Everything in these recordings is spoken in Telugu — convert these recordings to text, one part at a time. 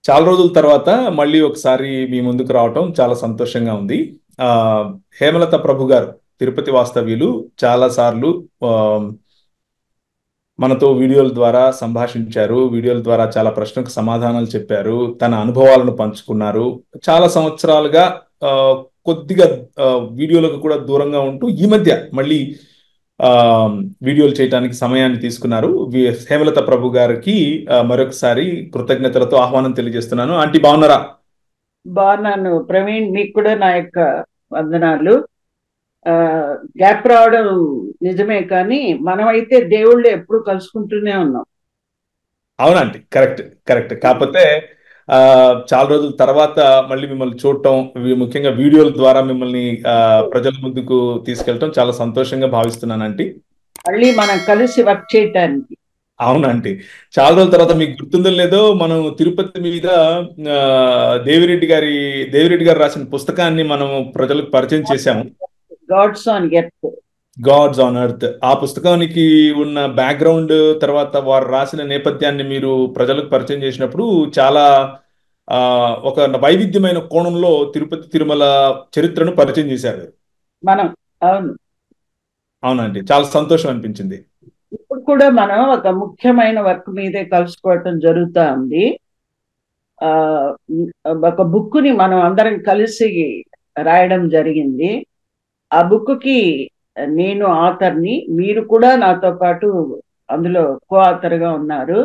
చాలా రోజుల తర్వాత మళ్ళీ ఒకసారి మీ ముందుకు రావటం చాలా సంతోషంగా ఉంది. ఆ, హేమలత ప్రభు గారు తిరుపతి వాస్తవ్యులు చాలా సార్లు ఆ, మనతో వీడియోల ద్వారా సంభాషించారు. వీడియోల ద్వారా చాలా ప్రశ్నలకు సమాధానాలు చెప్పారు. తన అనుభవాలను పంచుకున్నారు. చాలా సంవత్సరాలుగా ఆ, కొద్దిగా ఆ, వీడియోలకు కూడా దూరంగా ఉంటూ ఈ మధ్య మళ్ళీ ఆ, వీడియోలు చేయడానికి సమయాన్ని తీసుకున్నారు. హేమలత ప్రభు గారికి మరొకసారి కృతజ్ఞతలతో ఆహ్వానం తెలియజేస్తున్నాను. ఆంటీ బాగున్నారా? బాగున్నాను ప్రవీణ్, మీకు కూడా నా యొక్క వందనాలు. ఆ గ్యాప్ రావడం నిజమే, కానీ మనమైతే దేవుళ్ళు ఎప్పుడు కలుసుకుంటూనే ఉన్నాం. అవునండి, కరెక్ట్ కరెక్ట్. కాకపోతే ఆ, చాలా రోజుల తర్వాత మళ్ళీ మిమ్మల్ని చూడటం, ముఖ్యంగా వీడియోల ద్వారా మిమ్మల్ని ప్రజల ముందుకు తీసుకెళ్ళటం చాలా సంతోషంగా భావిస్తున్నాను ఆంటీ. మళ్ళీ మనం కలిసి వర్క్ చేయటానికి. అవునండి. చాలా రోజుల తర్వాత మీకు గుర్తుందో లేదో మనం తిరుపతి మీద దేవిరెడ్డి గారు రాసిన పుస్తకాన్ని మనం ప్రజలకు పరిచయం చేశాము. Gods on earth. Gods on earth. ఆ పుస్తకానికి ఉన్న బ్యాక్గ్రౌండ్, తర్వాత వారు రాసిన నేపథ్యాన్ని మీరు ప్రజలకు పరిచయం చేసినప్పుడు చాలా ఆ, ఒక వైవిధ్యమైన కోణంలో తిరుపతి తిరుమల చరిత్రను పరిచయం చేశారు. మనం, అవును. అవునండి, చాలా సంతోషం అనిపించింది. ఇప్పుడు కూడా మనం ఒక ముఖ్యమైన వర్క్ మీదే కలుసుకోవటం జరుగుతూ ఉంది. ఆ ఒక బుక్ ని మనం అందరం కలిసి రాయడం జరిగింది. ఆ బుక్కి నేను ఆథర్ని, మీరు కూడా నాతో పాటు అందులో కో ఆథర్గా ఉన్నారు.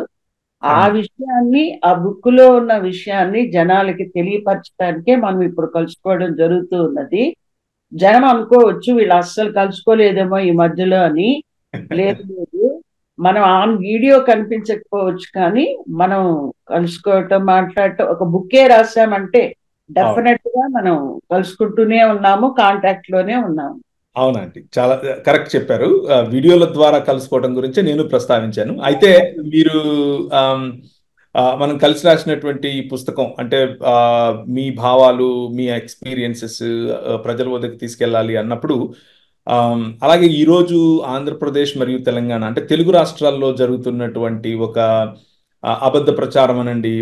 ఆ అవును. విషయాన్ని, ఆ బుక్ లో ఉన్న విషయాన్ని జనాలకి తెలియపరచడానికే మనం ఇప్పుడు కలుసుకోవడం జరుగుతూ ఉన్నది. జనం అనుకోవచ్చు వీళ్ళు అస్సలు కలుసుకోలేదేమో ఈ మధ్యలో అని. లేదు లేదు, మనం ఆన్ వీడియో కనిపించకపోవచ్చు, కానీ మనం కలుసుకోవటం, మాట్లాడటం, ఒక బుక్కే రాసామంటే అవును. డెఫినెట్ గా మనం కలుసుకుంటూనే ఉన్నాము, కాంటాక్ట్ లోనే ఉన్నాము. అవునండి, చాలా కరెక్ట్ చెప్పారు. వీడియోల ద్వారా కలుసుకోవడం గురించి నేను ప్రస్తావించాను. అయితే మీరు ఆమ్, మనం కలిసి రాసినటువంటి ఈ పుస్తకం అంటే ఆ, మీ భావాలు, మీ ఎక్స్పీరియన్సెస్ ప్రజల వద్దకు తీసుకెళ్ళాలి అన్నప్పుడు అలాగే ఈరోజు ఆంధ్రప్రదేశ్ మరియు తెలంగాణ అంటే తెలుగు రాష్ట్రాల్లో జరుగుతున్నటువంటి ఒక అబద్ధ ప్రచారం అనండి,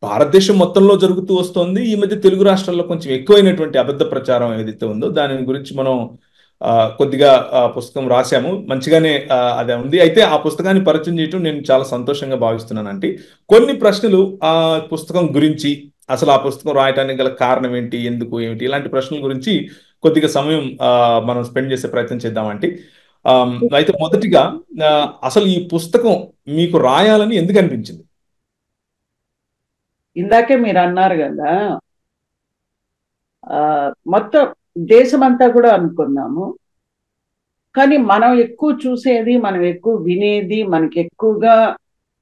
భారతదేశం మొత్తంలో జరుగుతూ వస్తుంది. ఈ మధ్య తెలుగు రాష్ట్రాల్లో కొంచెం ఎక్కువైనటువంటి అబద్ధ ప్రచారం ఏదైతే ఉందో దాని గురించి మనం ఆ, కొద్దిగా పుస్తకం రాశాము. మంచిగానే అదే ఉంది. అయితే ఆ పుస్తకాన్ని పరిచయం చేయటం నేను చాలా సంతోషంగా భావిస్తున్నాను అంటే కొన్ని ప్రశ్నలు ఆ పుస్తకం గురించి, అసలు ఆ పుస్తకం రాయటానికి గల కారణం ఏంటి, ఎందుకు, ఏమిటి, ఇలాంటి ప్రశ్నల గురించి కొద్దిగా సమయం మనం స్పెండ్ చేసే ప్రయత్నం చేద్దామంటే అయితే మొదటిగా ఆ, అసలు ఈ పుస్తకం మీకు రాయాలని ఎందుకు అనిపించింది? ఇందాకే మీరు అన్నారు కదా, ఆ మొత్తం దేశమంతా కూడా అనుకున్నాము, కానీ మనం ఎక్కువ చూసేది, మనం ఎక్కువ వినేది, మనకి ఎక్కువగా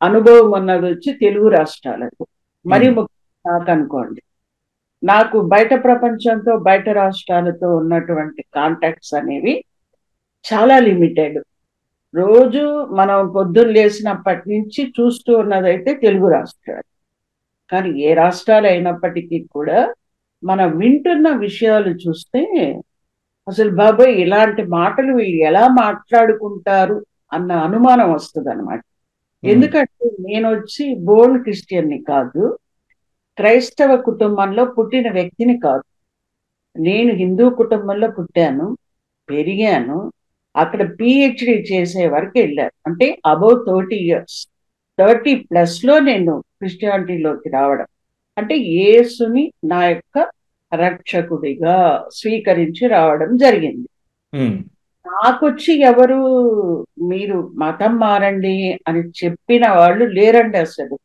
అనుభవం ఉన్నది వచ్చి తెలుగు రాష్ట్రాలకు. మరి ఉమ్, ముఖ్యంగా నాకు అనుకోండి, నాకు బయట ప్రపంచంతో, బయట రాష్ట్రాలతో ఉన్నటువంటి కాంటాక్ట్స్ అనేవి చాలా లిమిటెడ్. రోజు మనం పొద్దున్న లేచినప్పటి నుంచి చూస్తూ ఉన్నదైతే తెలుగు రాష్ట్రాలు. కానీ ఏ రాష్ట్రాలు అయినప్పటికీ కూడా మనం వింటున్న విషయాలు చూస్తే అసలు బాబాయ్ ఇలాంటి మాటలు వీళ్ళు ఎలా మాట్లాడుకుంటారు అన్న అనుమానం వస్తుంది అనమాట. ఉమ్, ఎందుకంటే నేను వచ్చి బోర్న్ క్రిస్టియన్ని కాదు, క్రైస్తవ కుటుంబంలో పుట్టిన వ్యక్తిని కాదు. నేను హిందూ కుటుంబంలో పుట్టాను, పెరిగాను. అక్కడ పిహెచ్డి చేసే వరకు వెళ్ళాను. అంటే అబౌవ్ 30 years, 30+ నేను క్రిస్టియానిటీలోకి రావడం, అంటే యేసుని నా యొక్క రక్షకుడిగా స్వీకరించి రావడం జరిగింది. ఉమ్, నాకొచ్చి ఎవరు మీరు మతం మారండి అని చెప్పిన వాళ్ళు లేరండి అసలు.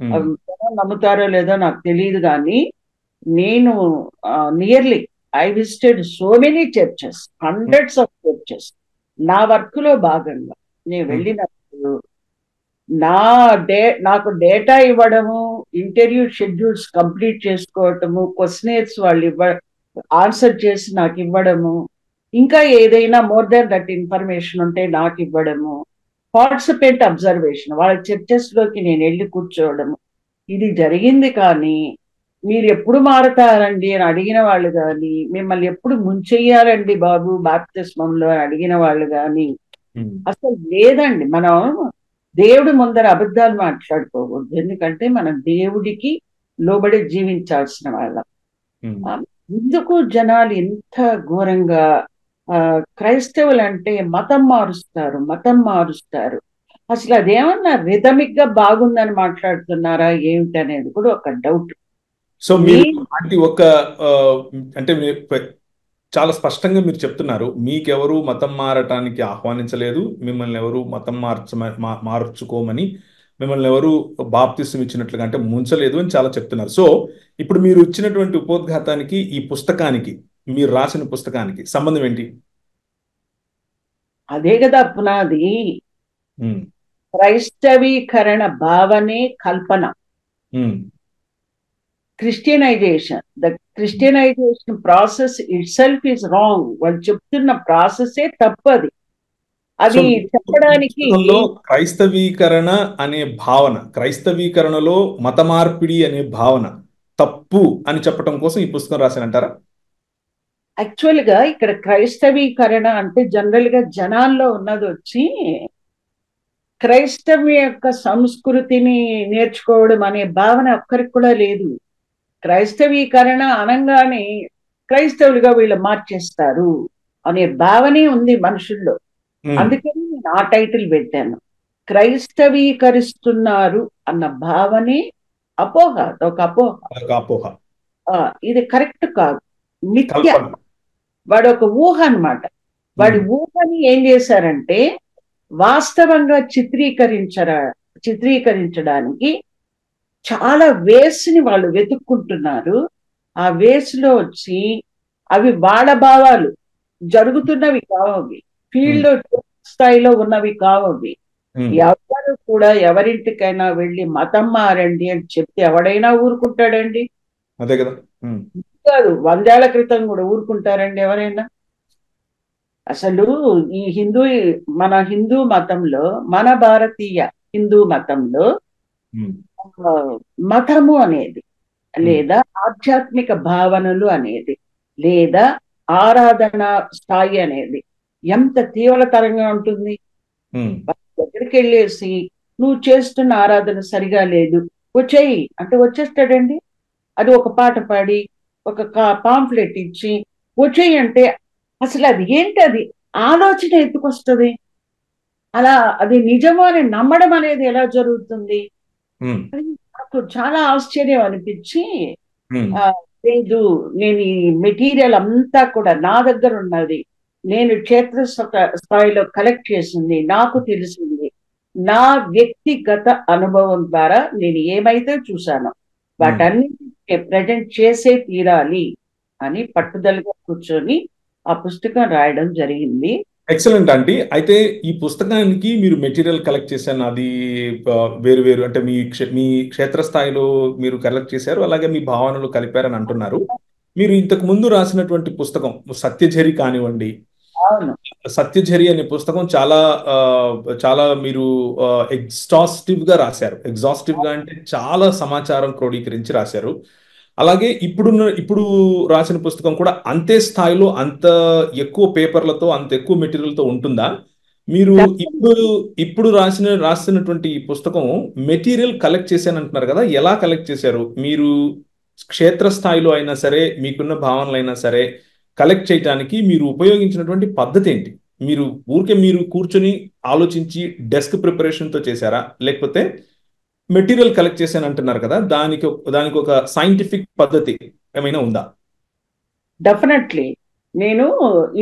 ఉమ్, జనం నమ్ముతారో లేదో నాకు తెలియదు, కానీ నేను nearly I visited so many churches, hundreds of churches. నా వర్క్ లో భాగంగా నేను ఉమ్, వెళ్ళినప్పుడు నా నాకు డేటా ఇవ్వడము, ఇంటర్వ్యూ షెడ్యూల్స్ కంప్లీట్ చేసుకోవటము, క్వశ్చనర్స్ వాళ్ళు ఆన్సర్ చేసి నాకు ఇవ్వడము, ఇంకా ఏదైనా మోర్ దాన్ దట్ ఇన్ఫర్మేషన్ ఉంటే నాకు ఇవ్వడము, పార్టిసిపేట్ అబ్జర్వేషన్, వాళ్ళ చర్చెస్ లోకి నేను వెళ్ళి కూర్చోవడము, ఇది జరిగింది. కానీ మీరు ఎప్పుడు మారతారండి అని అడిగిన వాళ్ళు కానీ, మిమ్మల్ని ఎప్పుడు ముంచెయ్యాలండి బాబు బాప్తిస్మంలో అని అడిగిన వాళ్ళు కానీ ఉమ్, అసలు లేదండి. మనం దేవుడి ముందర అబద్ధాలు మాట్లాడుకోకూడదు, ఎందుకంటే మనం దేవుడికి లోబడి జీవించాల్సిన వాళ్ళం. ఉమ్. ఎందుకు జనాలు ఇంత ఘోరంగా క్రైస్తవులు అంటే మతం మారుస్తారు. అసలు అదేమన్నా రిథమిక్ గా బాగుందని మాట్లాడుతున్నారా ఏమిటనేది కూడా ఒక డౌట్. సో మీరు అంటే ఒక ఆ, అంటే చాలా స్పష్టంగా మీరు చెప్తున్నారు, మీకెవరు మతం మారటానికి ఆహ్వానించలేదు, మిమ్మల్ని ఎవరు మతం మార్చుకోమని మిమ్మల్ని ఎవరు బాప్తిసం ఇచ్చినట్లుగా అంటే ముంచలేదు అని చాలా చెప్తున్నారు. సో ఇప్పుడు మీరు ఇచ్చినటువంటి ఉపోద్ఘాతానికి ఈ పుస్తకానికి, మీరు రాసిన పుస్తకానికి సంబంధం ఏంటి? అదే కదా పునాది. ఉమ్, క్రైస్తవీకరణ భావనే కల్పన. Um, the Christianisation process itself is wrong. వాళ్ళు చెప్తున్న ప్రాసెసే తప్పది. సో అది ఈ చెప్పడానికి పుస్తకంలో క్రైస్తవీకరణ అనే భావన, క్రైస్తవీకరణలో మత మార్పిడి అనే భావన తప్పు అని చెప్పడం కోసం ఈ పుస్తకం రాశానంటారా? యాక్చువల్ గా ఇక్కడ క్రైస్తవీకరణ అంటే జనరల్ గా జనాల్లో ఉన్నది వచ్చి క్రైస్తవ యొక్క సంస్కృతిని నేర్చుకోవడం అనే భావన ఒక్కరికి కూడా లేదు. క్రైస్తవీకరణ అనగానే క్రైస్తవులుగా వీళ్ళు మార్చేస్తారు అనే భావనే ఉంది మనుషుల్లో. ఉమ్, అందుకని నేను ఆ టైటిల్ పెట్టాను. క్రైస్తవీకరిస్తున్నారు అన్న భావనే అపోహ, ఒక అపోహ. అదొక అపోహ, ఇది కరెక్ట్ కాదు, మిథ్య. కల్పన. వాడు ఒక ఊహ అన్నమాట. వాడి ఉమ్, ఊహని ఏం చేశారంటే వాస్తవంగా చిత్రీకరించడానికి చాలా వేస్ ని వాళ్ళు వెతుక్కుంటున్నారు. ఆ వేస్ లో వచ్చి అవి వాళ్ళ భావాలు జరుగుతున్నవి కావవి, ఫీల్డ్ ఉమ్, లో స్థాయిలో ఉన్నవి కావవి. ఉమ్, ఎవరు కూడా ఎవరింటికైనా వెళ్ళి మతం మారండి అని చెప్తే ఎవడైనా ఊరుకుంటాడండి? అదే కదా. ఉమ్, కాదు, 100 ఏళ్ల క్రితం కూడా ఊరుకుంటారండి ఎవరైనా? అసలు ఈ మన హిందూ మతంలో, మన భారతీయ హిందూ మతంలో ఉమ్, ఆ, మతము అనేది, ఉమ్, లేదా ఆధ్యాత్మిక భావనలు అనేది, లేదా ఆరాధన స్థాయి అనేది ఎంత తీవ్రతరంగా ఉంటుంది. ఉమ్, దగ్గరికి వెళ్ళేసి నువ్వు చేస్తున్న ఆరాధన సరిగా లేదు, వచ్చేయి అంటే వచ్చేస్తాడండి. అది ఒక పాట పాడి ఒక పాంప్లెట్ ఇచ్చి వచ్చేయి అంటే అసలు అది ఏంటి, అది ఆలోచన ఎందుకొస్తుంది? అలా అది నిజము అని నమ్మడం అనేది ఎలా జరుగుతుంది? ఉమ్, అది నాకు చాలా ఆశ్చర్యం అనిపించి, ఉమ్. లేదు, నేను ఈ మెటీరియల్ అంతా కూడా నా దగ్గర ఉన్నది, నేను క్షేత్ర స్థాయిలో కలెక్ట్ చేసింది, నాకు తెలిసింది, నా వ్యక్తిగత అనుభవం ద్వారా నేను ఏమైతే చూశానో వాటన్నిటిని ప్రజెంట్ చేసే తీరాలి అని పట్టుదలగా కూర్చొని ఆ పుస్తకం రాయడం జరిగింది. Excellent aunty. అయితే ఈ పుస్తకానికి మీరు మెటీరియల్ కలెక్ట్ చేశాను, అది వేరు వేరు అంటే మీ క్షేత్రస్థాయిలో మీరు కలెక్ట్ చేశారు, అలాగే మీ భావనలు కలిపారని అంటున్నారు. మీరు ఇంతకు ముందు రాసినటువంటి పుస్తకం సత్యఝరి కానివ్వండి, అవును, సత్యఝరి అనే పుస్తకం చాలా చాలా మీరు ఎగ్జాస్టివ్ గా రాశారు. ఎగ్జాస్టివ్ గా అంటే చాలా సమాచారం క్రోడీకరించి రాశారు. అలాగే ఇప్పుడు రాసిన పుస్తకం కూడా అంతే స్థాయిలో, అంత ఎక్కువ పేపర్లతో, అంత ఎక్కువ మెటీరియల్తో ఉంటుందా? మీరు ఇప్పుడు ఇప్పుడు రాసినటువంటి ఈ పుస్తకం మెటీరియల్ కలెక్ట్ చేశాను అంటున్నారు కదా, ఎలా కలెక్ట్ చేశారు మీరు? క్షేత్రస్థాయిలో అయినా సరే, మీకున్న భావనలు అయినా సరే, కలెక్ట్ చేయడానికి మీరు ఉపయోగించినటువంటి పద్ధతి ఏంటి? మీరు కూర్చొని ఆలోచించి డెస్క్ ప్రిపరేషన్తో చేశారా, లేకపోతే మెటీరియల్ కలెక్ట్ చేశాను అంటున్నారు కదా, దానికి ఒక సైంటిఫిక్ పద్ధతి ఏమైనా ఉందా? డెఫినెట్లీ. నేను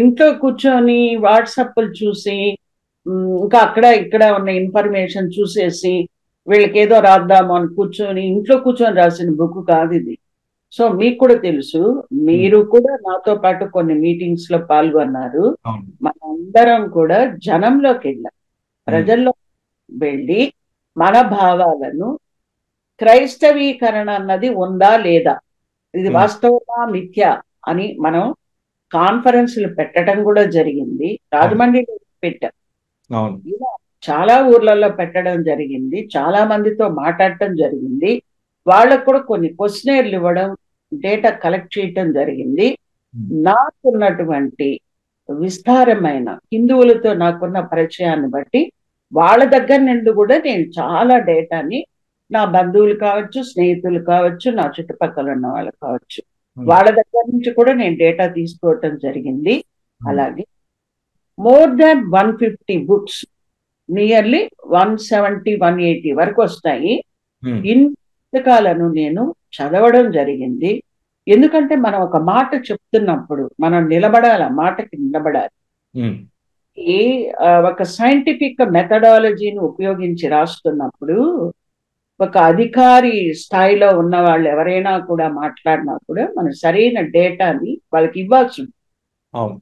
ఇంట్లో కూర్చొని వాట్సాప్లు చూసి ఇంకా అక్కడ ఇక్కడ ఉన్న ఇన్ఫర్మేషన్ చూసేసి వీళ్ళకి ఏదో రాద్దాము అని ఇంట్లో కూర్చొని రాసిన బుక్ కాదు ఇది. సో మీకు కూడా తెలుసు, మీరు కూడా నాతో పాటు కొన్ని మీటింగ్స్ లో పాల్గొన్నారు. మనందరం కూడా జనంలోకి వెళ్ళాం, ప్రజల్లో వెళ్ళి మన భావాలను, క్రైస్తవీకరణ అన్నది ఉందా లేదా, ఇది వాస్తవమా మిథ్య అని మనం కాన్ఫరెన్స్లు పెట్టడం కూడా జరిగింది. రాజమండ్రిలో పెట్టాం, ఇలా చాలా ఊర్లలో పెట్టడం జరిగింది, చాలా మందితో మాట్లాడటం జరిగింది, వాళ్ళకు కూడా కొన్ని క్వశ్చనర్లు ఇవ్వడం, డేటా కలెక్ట్ చేయటం జరిగింది. నాకున్నటువంటి విస్తారమైన నాకున్న పరిచయాన్ని బట్టి వాళ్ళ దగ్గర నుండి కూడా నేను చాలా డేటాని నా బంధువులు కావచ్చు, స్నేహితులు కావచ్చు, నా చుట్టుపక్కల ఉన్న వాళ్ళు కావచ్చు, ఉమ్, వాళ్ళ దగ్గర నుంచి కూడా నేను డేటా తీసుకోవటం జరిగింది. ఉమ్, అలాగే మోర్ దాన్ 150 బుక్స్, నియర్లీ 170, 180 వరకు వస్తాయి. ఉమ్, ఇన్ని పుస్తకాలను నేను చదవడం జరిగింది. ఎందుకంటే మనం ఒక మాట చెప్తున్నప్పుడు మనం నిలబడాలి, ఆ మాటకి నిలబడాలి. ఉమ్, ఈ ఒక సైంటిఫిక్ మెథడాలజీని ఉపయోగించి రాస్తున్నప్పుడు ఒక అధికారి స్థాయిలో ఉన్న వాళ్ళు ఎవరైనా కూడా మాట్లాడినా కూడా మనం సరైన డేటాని వాళ్ళకి ఇవ్వాల్సి ఉంటుంది. అవును.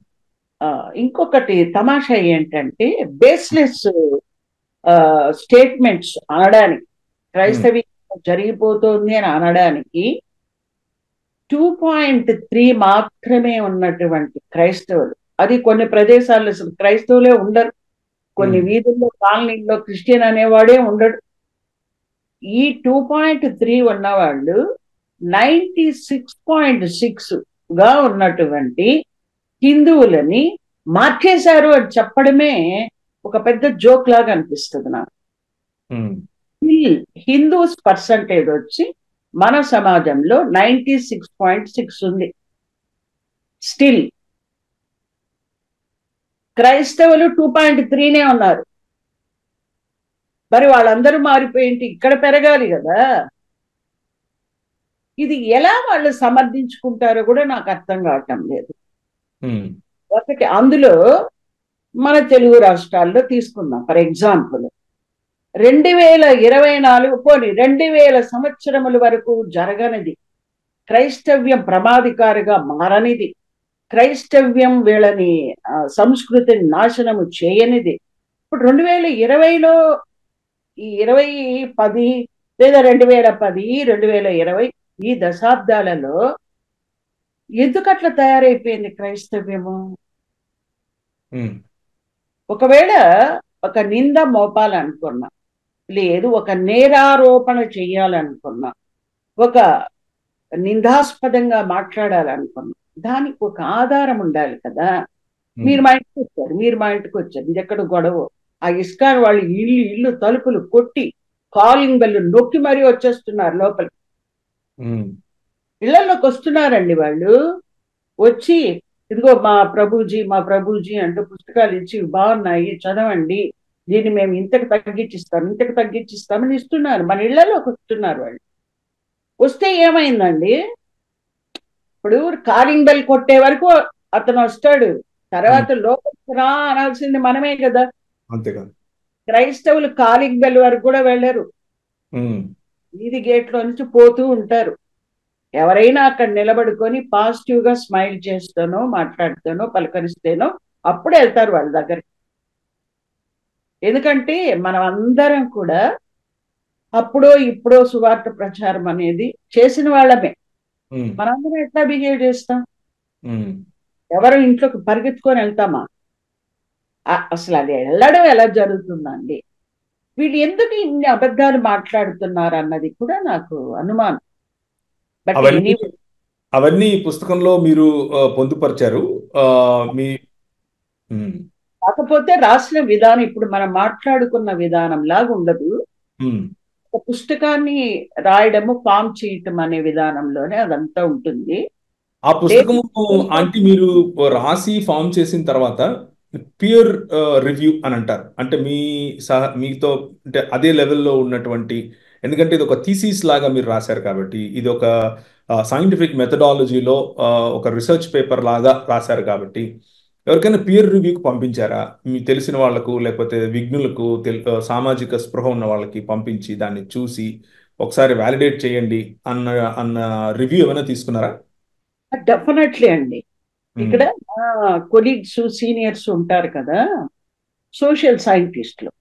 ఇంకొకటి తమాషా ఏంటంటే బేస్లెస్ స్టేట్మెంట్స్ అనడానికి, ఉమ్, క్రైస్తవ్యం జరిగిపోతుంది అని అనడానికి 2.3 మాత్రమే ఉన్నటువంటి క్రైస్తవులు, అది కొన్ని ప్రదేశాల్లో అసలు క్రైస్తవులే ఉండరు, కొన్ని ఉమ్, వీధుల్లో కాలనీల్లో క్రిస్టియన్ అనేవాడే ఉండడు. ఈ 2.3 ఉన్నవాళ్ళు 96.6 గా ఉన్నటువంటి హిందువులని మార్చేశారు అని చెప్పడమే ఒక పెద్ద జోక్ లాగా అనిపిస్తుంది నాకు. ఉమ్, హిందూస్ పర్సంటేజ్ వచ్చి మన సమాజంలో 96.6 ఉంది. స్టిల్ క్రైస్తవులు 2.3నే ఉన్నారు. మరి వాళ్ళందరూ మారిపోయింటి ఇక్కడ పెరగాలి కదా. ఇది ఎలా వాళ్ళు సమర్థించుకుంటారో కూడా నాకు అర్థం కావటం లేదు. ఉమ్, ఒకటి అందులో మన తెలుగు రాష్ట్రాల్లో తీసుకుందాం ఫర్ ఎగ్జాంపుల్, 2024 పోనీ 2000 సంవత్సరముల వరకు జరగనిది, క్రైస్తవ్యం ప్రమాదికారిగా మారనిది, క్రైస్తవ్యం వీళ్ళని సంస్కృతిని నాశనము చేయనిది, ఇప్పుడు 2020లో ఈ 2010 లేదా 2010, 2020 ఈ దశాబ్దాలలో ఎందుకు అట్లా తయారైపోయింది క్రైస్తవ్యము? ఉమ్, ఒకవేళ ఒక నింద మోపాలనుకున్నా, లేదు ఒక నేరారోపణ చెయ్యాలనుకున్నా, ఒక నిందాస్పదంగా మాట్లాడాలనుకున్నా, దానికి ఒక ఆధారం ఉండాలి కదా. మీరు మా ఇంటికి వచ్చారు, మీరు మా ఇంటికి వచ్చారు, ఇది ఎక్కడ గొడవ? ఆ ఇస్కాన్ వాళ్ళు ఇల్లు తలుపులు కొట్టి కాలింగ్ బెల్ నొక్కి మరీ వచ్చేస్తున్నారు లోపలికి. ఉమ్, ఇళ్లలోకి వస్తున్నారండి వాళ్ళు. వచ్చి ఇదిగో మా ప్రభుజీ అంటూ పుస్తకాలు ఇచ్చి బాగున్నాయి చదవండి, దీన్ని మేము ఇంతకు తగ్గించిస్తామని ఇస్తున్నారు. మన ఇళ్లలోకి వస్తున్నారు వాళ్ళు. వస్తే ఏమైందండి? ఇప్పుడు కాలింగ్ బెల్ కొట్టే వరకు అతను వస్తాడు, తర్వాత లోపలికి రా అనాల్సింది మనమే కదా. అంతేకాదు. క్రైస్తవులు కాలింగ్ బెల్ వరకు కూడా వెళ్ళరు, వీధి గేట్లో నుంచి పోతూ ఉంటారు. ఎవరైనా అక్కడ నిలబడుకొని పాజిటివ్ గా స్మైల్ చేస్తానో మాట్లాడుతానో పలకరిస్తేనో అప్పుడు వెళ్తారు వాళ్ళ దగ్గరికి. ఎందుకంటే మనం అందరం కూడా అప్పుడో ఇప్పుడో సువార్త ప్రచారం అనేది చేసిన వాళ్ళమే. మనందరం ఎట్లా బిహేవ్ చేస్తాం? ఎవరు ఇంట్లోకి పరిగెత్తుకొని వెళ్తామా? అసలు అది వెళ్ళడం ఎలా జరుగుతుందండి? వీళ్ళు ఎందుకు ఇన్ని అబద్ధాలు మాట్లాడుతున్నారు అన్నది కూడా నాకు అనుమానం. బట్ అవన్నీ ఈ పుస్తకంలో మీరు పొందుపరిచారు. మీ కాకపోతే రాసిన విధానం ఇప్పుడు మనం మాట్లాడుకున్న విధానం లాగా ఉండదు. ఒక పుస్తకాన్ని రాయడము, ఫామ్ చేయటం అనే విధానంలోనే అదంతా ఉంటుంది. ఆ పుస్తకము ఆంటీ మీరు రాసి ఫామ్ చేసిన తర్వాత పియర్ రివ్యూ అని అంటారు. అంటే మీతో అంటే అదే లెవెల్లో ఉన్నటువంటి, ఎందుకంటే ఇది ఒక థీసిస్ లాగా మీరు రాశారు కాబట్టి, ఇది ఒక సైంటిఫిక్ మెథడాలజీలో ఒక రీసెర్చ్ పేపర్ లాగా రాశారు కాబట్టి, ఎవరికైనా పియర్ రివ్యూకి పంపించారా? మీకు తెలిసిన వాళ్లకు లేకపోతే విఘ్నులకు, సామాజిక స్పృహ ఉన్న వాళ్ళకి పంపించి దాన్ని చూసి ఒకసారి వ్యాలిడేట్ చేయండి అన్న రివ్యూ ఏమైనా తీసుకున్నారా? డెఫినెట్లీ అండి. ఇక్కడ కొలీగ్స్ సీనియర్స్ ఉంటారు కదా, సోషల్ సైంటిస్టులు,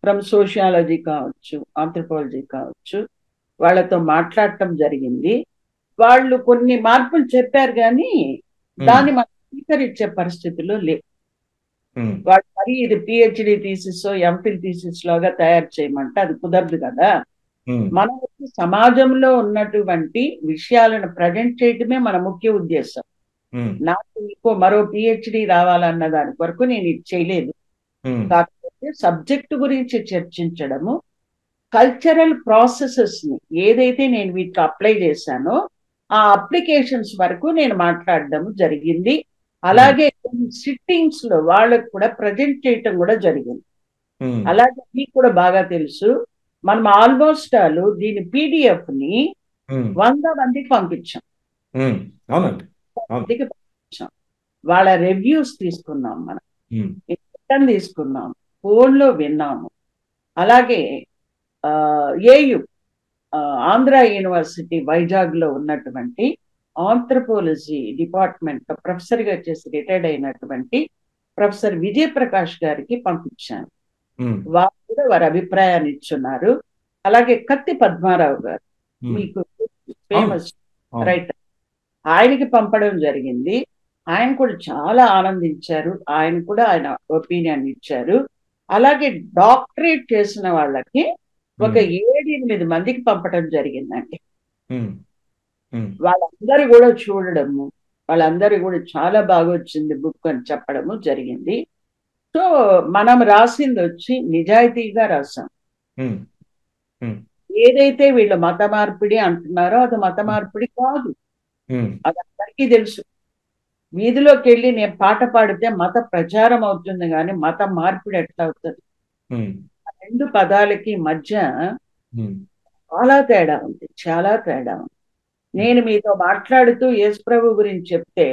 ఫ్రమ్ సోషియాలజీ కావచ్చు, ఆంథ్రోపాలజీ కావచ్చు, వాళ్ళతో మాట్లాడటం జరిగింది. వాళ్ళు కొన్ని మార్పులు చెప్పారు కానీ దాన్ని మనం స్వీకరించే పరిస్థితుల్లో లేవు. వాళ్ళు మరి ఇది పిహెచ్డి థీసిస్, ఎంఫిల్ థీసిస్ లాగా తయారు చేయమంటే అది కుదరదు కదా. మనం సమాజంలో ఉన్నటువంటి విషయాలను ప్రజెంట్ చేయటమే మన ముఖ్య ఉద్దేశం. నాకు మరో పిహెచ్డి రావాలన్న దాని వరకు నేను ఇది చేయలేదు. కాకపోతే సబ్జెక్టు గురించి చర్చించడము, కల్చరల్ ప్రాసెసెస్ ని ఏదైతే నేను వీటికి అప్లై చేశానో ఆ అప్లికేషన్స్ వరకు నేను మాట్లాడడం జరిగింది. అలాగే సిట్టింగ్స్ లో వాళ్ళకు కూడా ప్రజెంట్ చేయటం కూడా జరిగింది. అలాగే మీకు కూడా బాగా తెలుసు, మనం ఆల్మోస్ట్ దీని పీడిఎఫ్ ని 100 మందికి పంపించాం. అవునండి. మందికి పంపించాం. వాళ్ళ రివ్యూస్ తీసుకున్నాం, మనం తీసుకున్నాం, ఫోన్ లో విన్నాము. అలాగే ఏయు ఆంధ్ర యూనివర్సిటీ వైజాగ్ లో ఉన్నటువంటి ఆంథ్రపోలజీ డిపార్ట్మెంట్ ప్రొఫెసర్ గా చేసి రిటైర్డ్ అయినటువంటి ప్రొఫెసర్ విజయప్రకాష్ గారికి పంపించాను. వారు కూడా వారి అభిప్రాయాన్ని ఇచ్చున్నారు. అలాగే కత్తి పద్మారావు గారు, మీకు ఫేమస్ రైటర్, ఆయనకి పంపడం జరిగింది. ఆయన కూడా చాలా ఆనందించారు. ఆయన కూడా ఆయన ఒపీనియన్ ఇచ్చారు. అలాగే డాక్టరేట్ చేసిన వాళ్ళకి ఒక 7-8 మందికి పంపడం జరిగిందండి. వాళ్ళందరూ కూడా చూడడము, వాళ్ళందరూ కూడా చాలా బాగా వచ్చింది బుక్ అని చెప్పడము జరిగింది. సో మనం రాసింది వచ్చి నిజాయితీగా రాసాం. ఏదైతే వీళ్ళు మత మార్పిడి అంటున్నారో అది మత మార్పిడి కాదు, అది అందరికీ తెలుసు. వీధిలోకి వెళ్ళి నేను పాట పాడితే మత ప్రచారం అవుతుంది కానీ మత మార్పిడి ఎట్లా అవుతుంది? రెండు పదాలకి మధ్య చాలా తేడా ఉంది, చాలా తేడా ఉంది. నేను మీతో మాట్లాడుతూ యేసు ప్రభు గురించి చెప్తే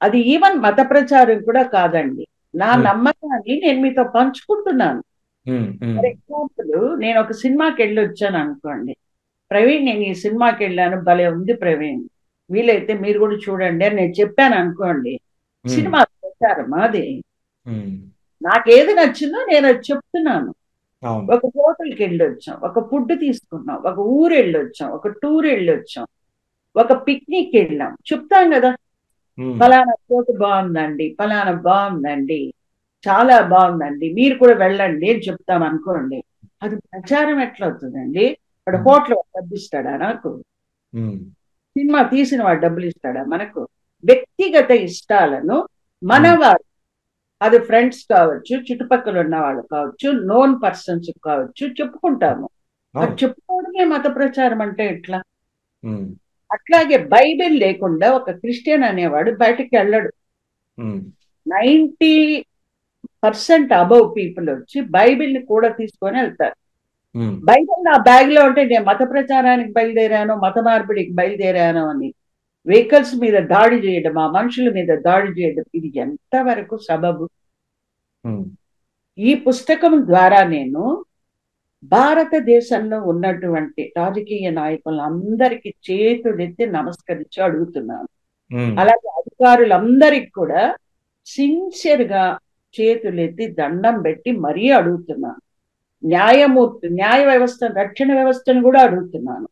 అది ఈవెన్ మత ప్రచారం కూడా కాదండి, నా నమ్మకాన్ని నేను మీతో పంచుకుంటున్నాను. ఫర్ ఎగ్జాంపుల్, నేను ఒక సినిమాకి వెళ్ళి వచ్చాను అనుకోండి, ప్రవీణ్ నేను ఈ సినిమాకి వెళ్ళాను, భలే ఉంది ప్రవీణ్, వీలైతే మీరు కూడా చూడండి అని నేను చెప్పాను అనుకోండి, సినిమా ప్రచారం అది. నాకేది నచ్చిందో నేను అది చెప్తున్నాను. ఒక హోటల్కి వెళ్ళి వచ్చాం, ఒక ఫుడ్ తీసుకున్నాం, ఒక ఊరు వెళ్ళి వచ్చాం, ఒక టూర్ వెళ్ళి వచ్చాం, ఒక పిక్నిక్ వెళ్ళాం, చెప్తాం కదా, ఫలానా చోటు బాగుందండి, ఫలానా బాగుందండి, చాలా బాగుందండి, మీరు కూడా వెళ్ళండి అని చెప్తాం అనుకోండి. అది ప్రచారం ఎట్లా అవుతుందండి? వాడు హోటల్ డబ్బులు ఇస్తాడా నాకు? సినిమా తీసిన వాడు డబ్బులు ఇస్తాడా మనకు? వ్యక్తిగత ఇష్టాలను మనవారు, అది ఫ్రెండ్స్ కావచ్చు, చుట్టుపక్కల ఉన్న వాళ్ళు కావచ్చు, నోన్ పర్సన్స్ కావచ్చు, చెప్పుకుంటాము. అది చెప్పుకోవడమే మత ప్రచారం అంటే ఎట్లా? అట్లాగే బైబిల్ లేకుండా ఒక క్రిస్టియన్ అనేవాడు బయటకు వెళ్ళడు. 90% అబౌవ్ పీపుల్ వచ్చి బైబిల్ని కూడా తీసుకొని వెళ్తారు. బైబిల్ నా బ్యాగ్ లో ఉంటే నేను మత ప్రచారానికి బయలుదేరాను, మత మార్పిడికి బయలుదేరాను అని వెహికల్స్ మీద దాడి చేయడం, ఆ మనుషుల మీద దాడి చేయడం, ఇది ఎంతవరకు సబబు? ఈ పుస్తకం ద్వారా నేను భారతదేశంలో ఉన్నటువంటి రాజకీయ నాయకులందరికీ చేతులెత్తి నమస్కరించి అడుగుతున్నాను. అలాగే అధికారులందరికీ కూడా సిన్సియర్ గా చేతులెత్తి దండం పెట్టి మరీ అడుగుతున్నాను. న్యాయ వ్యవస్థ, రక్షణ వ్యవస్థను కూడా అడుగుతున్నాను.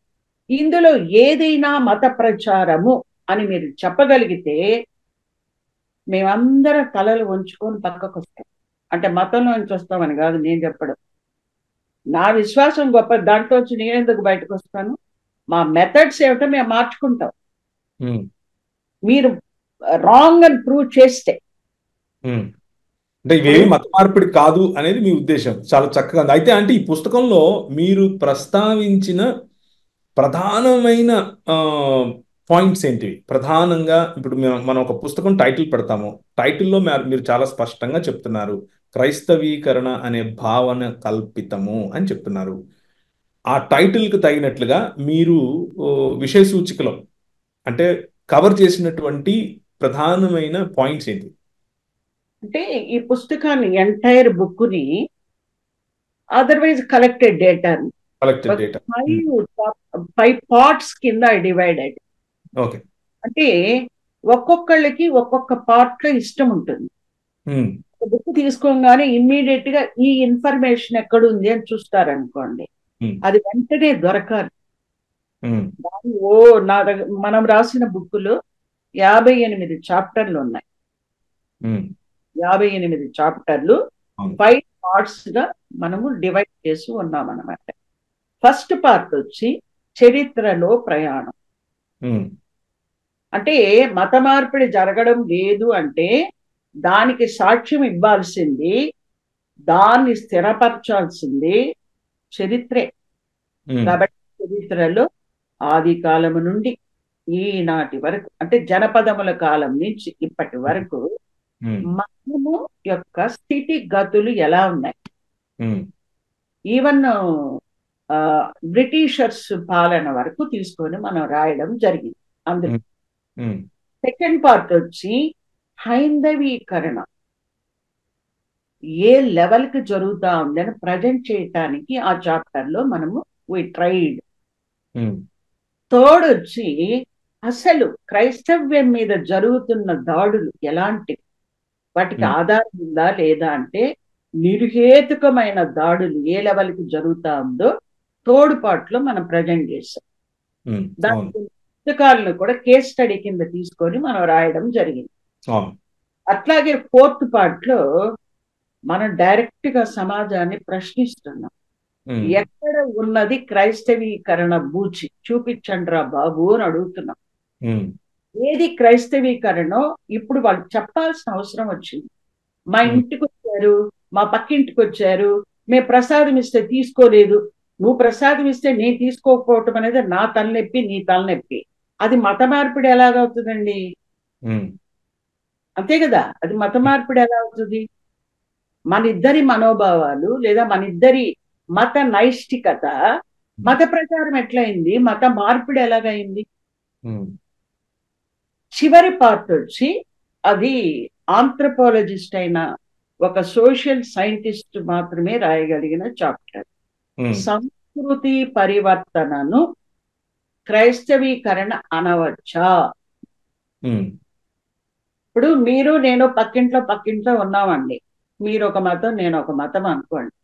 ఇందులో ఏదైనా మత ప్రచారము అని మీరు చెప్పగలిగితే మేమందరం తలలు వంచుకొని పక్కకు వస్తాం. అంటే మతంలో నుంచి వస్తామని కాదు నేను చెప్పడం, నా విశ్వాసం గొప్ప, దాంట్లో వచ్చి నేనెందుకు బయటకు వస్తాను? మా మెథడ్స్ ఏమిటో మేము మార్చుకుంటాం. మీరు రాంగ్ అని ప్రూవ్ చేస్తే. అంటే ఇవేమి మత మార్పిడి కాదు అనేది మీ ఉద్దేశం. చాలా చక్కగా ఉంది. అయితే అంటే ఈ పుస్తకంలో మీరు ప్రస్తావించిన ప్రధానమైన పాయింట్స్ ఏంటివి? ప్రధానంగా ఇప్పుడు మనం ఒక పుస్తకం టైటిల్ పెడతాము, టైటిల్లో మీరు చాలా స్పష్టంగా చెప్తున్నారు, క్రైస్తవీకరణ అనే భావన కల్పితము అని చెప్తున్నారు. ఆ టైటిల్కి తగినట్లుగా మీరు విషయ సూచికలో అంటే కవర్ చేసినటువంటి ప్రధానమైన పాయింట్స్ ఏంటి? అంటే ఈ పుస్తకాన్ని ఎంటైర్ బుక్ ని అదర్వైజ్ కలెక్టెడ్ డేటా 5 పార్ట్స్ కింద డివైడెడ్. అంటే ఒక్కొక్కళ్ళకి ఒక్కొక్క పార్ట్ లో ఇష్టం ఉంటుంది. బుక్ తీసుకోగానే ఇమ్మీడియట్ గా ఈ ఇన్ఫర్మేషన్ ఎక్కడుంది అని చూస్తారనుకోండి, అది వెంటనే దొరకాలి. మనం రాసిన బుక్కులో 58 చాప్టర్లు ఉన్నాయి. 58 చాప్టర్లు 5 పార్ట్స్ గా మనము డివైడ్ చేసి ఉన్నాం అన్నమాట. ఫస్ట్ పార్ట్ వచ్చి చరిత్రలో ప్రయాణం. అంటే మత మార్పిడి జరగడం లేదు అంటే దానికి సాక్ష్యం ఇవ్వాల్సింది, దాన్ని స్థిరపరచాల్సింది చరిత్రే. కాబట్టి చరిత్రలో ఆది కాలము నుండి ఈనాటి వరకు, అంటే జనపదముల కాలం నుంచి ఇప్పటి వరకు మనము యొక్క స్థితిగతులు ఎలా ఉన్నాయి, ఈవెన్ బ్రిటిషర్స్ పాలన వరకు తీసుకొని మనం రాయడం జరిగింది. అందులో సెకండ్ పార్ట్ వచ్చి హైందవీకరణ ఏ లెవెల్ కి జరుగుతా ఉందని ప్రజెంట్ చేయటానికి ఆ చాప్టర్ లో మనము వి ట్రైడ్. థర్డ్ వచ్చి అసలు క్రైస్తవ్యం మీద జరుగుతున్న దాడులు ఎలాంటివి, వాటికి ఆధారం ఉందా లేదా అంటే నిర్హేతుకమైన దాడులు ఏ లెవెల్ కి జరుగుతా ఉందో థర్డ్ పార్ట్ లో మనం ప్రజెంట్ చేసాం. దాని పుస్తకాలను కూడా కేస్ స్టడీ కింద తీసుకొని మనం రాయడం జరిగింది. అట్లాగే ఫోర్త్ పార్ట్ లో మనం డైరెక్ట్ గా సమాజాన్ని ప్రశ్నిస్తున్నాం. ఎక్కడ ఉన్నది క్రైస్తవీకరణ బూచి చూపించండ్రా బాబు అని అడుగుతున్నాం. ఏది క్రైస్తవీకరణో ఇప్పుడు వాళ్ళు చెప్పాల్సిన అవసరం వచ్చింది. మా ఇంటికి వచ్చారు, మా పక్కింటికి వచ్చారు, మేము ప్రసాదం ఇస్తే తీసుకోలేదు, నువ్వు ప్రసాదం ఇస్తే నేను తీసుకోకపోవటం అనేది నా తలనొప్పి నీ తలనొప్పి. అది మత మార్పిడి ఎలాగవుతుందండి? అంతే కదా, అది మత మార్పిడి ఎలా అవుతుంది? మన ఇద్దరి మనోభావాలు లేదా మన ఇద్దరి మత నైష్టికత మత ప్రచారం ఎట్లయింది, మత మార్పిడి ఎలాగైంది? చివరి పార్ట్ వచ్చి అది ఆంథ్రపోలజిస్ట్ అయిన ఒక సోషల్ సైంటిస్ట్ మాత్రమే రాయగలిగిన చాప్టర్. సంస్కృతి పరివర్తనను క్రైస్తవీకరణ అనవచ్చా? ఇప్పుడు మీరు నేను పక్కింట్లో ఉన్నామండి, మీరు ఒక మతం నేను ఒక మతం అనుకోండి,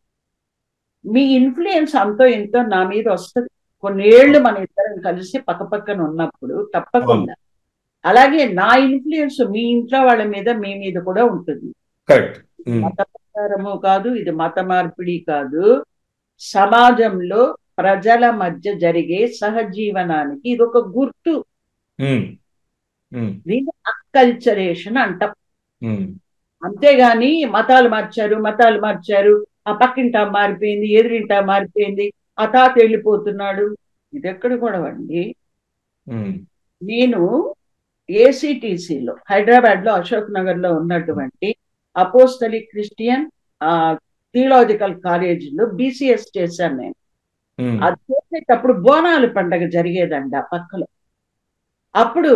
మీ ఇన్ఫ్లుయెన్స్ అంతో ఇంతో నా మీద వస్తుంది. కొన్నేళ్లు మన ఇద్దరం కలిసి పక్కపక్కన ఉన్నప్పుడు తప్పకుండా. అలాగే నా ఇన్ఫ్లుయెన్స్ మీ ఇంట్లో వాళ్ళ మీద మీ మీద కూడా ఉంటుంది. మత ప్రచారము కాదు, ఇది మత మార్పిడి కాదు, సమాజంలో ప్రజల మధ్య జరిగే సహజీవనానికి ఇది ఒక గుర్తు. దీన్ని అకల్చరేషన్ అంటాం. అంతేగాని మతాలు మార్చారు, ఆ పక్కింటా మారిపోయింది, ఎదురింటా మారిపోయింది, ఆ తాత వెళ్ళిపోతున్నాడు, ఇది ఎక్కడ కూడా అండి. నేను ఏసీటీసీలో హైదరాబాద్ లో అశోక్ నగర్ లో ఉన్నటువంటి అపోస్తలిక్ క్రిస్టియన్ థియలాజికల్ కాలేజీలో బీసీఎస్ చేశాను నేను. అది చేసేటప్పుడు బోనాలు పండగ జరిగేదండి ఆ పక్కలో. అప్పుడు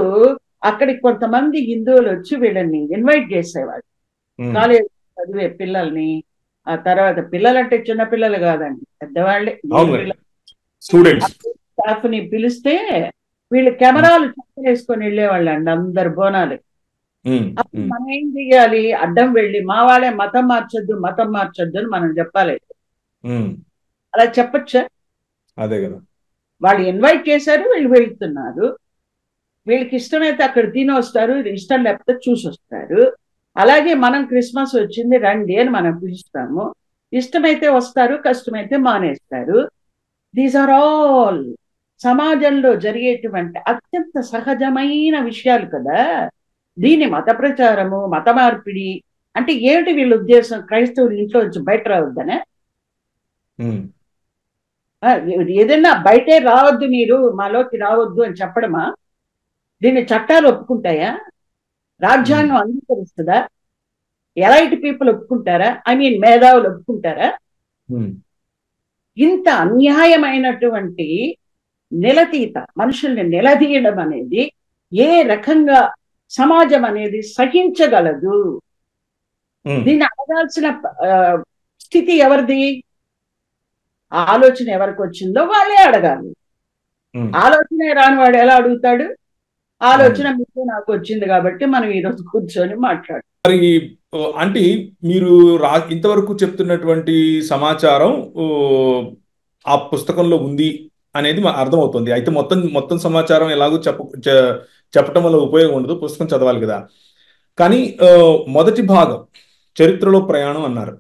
అక్కడికి కొంతమంది హిందువులు వచ్చి వీళ్ళని ఇన్వైట్ చేసేవాళ్ళు, కాలేజ్ చదివే పిల్లల్ని. ఆ తర్వాత పిల్లలంటే చిన్న పిల్లలు కాదండి, పెద్దవాళ్ళే, స్టాఫ్ ని పిలిస్తే వీళ్ళు కెమెరాలు వేసుకొని వెళ్ళేవాళ్ళు అండి అందరు బోనాలు. అప్పుడు మనం ఏం చెయ్యాలి, అడ్డం వెళ్ళి మా వాళ్ళే మతం మార్చొద్దు అని మనం చెప్పాలి. అలా చెప్పచ్చా? అదే కదా, వాళ్ళు ఇన్వైట్ చేశారు, వీళ్ళు వెళ్తున్నారు, వీళ్ళకి ఇష్టమైతే అక్కడ తిని వస్తారు, ఇష్టం లేకపోతే చూసి వస్తారు. అలాగే మనం క్రిస్మస్ వచ్చింది రండి అని మనం పిలుస్తాము, ఇష్టమైతే వస్తారు, కష్టమైతే మానేస్తారు. దీస్ ఆర్ ఆల్ సమాజంలో జరిగేటువంటి అత్యంత సహజమైన విషయాలు కదా. దీని మత ప్రచారము, మత మార్పిడి అంటే ఏమిటి వీళ్ళ ఉద్దేశం? క్రైస్తవులు ఇంట్లో వచ్చి బయట రావద్దనే? ఏదైనా బయటే రావద్దు, మీరు మాలోకి రావద్దు అని చెప్పడమా? దీన్ని చట్టాలు ఒప్పుకుంటాయా? రాజ్యాంగం అంగీకరిస్తుందా? ఎలైట్ పీపుల్ ఒప్పుకుంటారా? ఐ మీన్ మేధావులు ఒప్పుకుంటారా? ఇంత అన్యాయమైనటువంటి నిలతీత, మనుషుల్ని నిలదీయడం అనేది ఏ రకంగా సమాజం అనేది సహించగలదు? దీన్ని అడగాల్సిన స్థితి ఎవరిది? ఆలోచన ఎవరికి వచ్చిందో వాళ్ళే అడగాలి. ఆలోచన రాని వాడు ఎలా అడుగుతాడు? ఆలోచన మీకు నాకు వచ్చింది కాబట్టి మనం ఈరోజు కూర్చొని మాట్లాడు. మరి అంటే మీరు ఇంతవరకు చెప్తున్నటువంటి సమాచారం ఆ పుస్తకంలో ఉంది అనేది అర్థమవుతుంది. అయితే మొత్తం సమాచారం ఎలాగో చెప్పటం వల్ల ఉపయోగం ఉండదు, పుస్తకం చదవాలి కదా. కానీ మొదటి భాగం చరిత్రలో ప్రయాణం అన్నారు.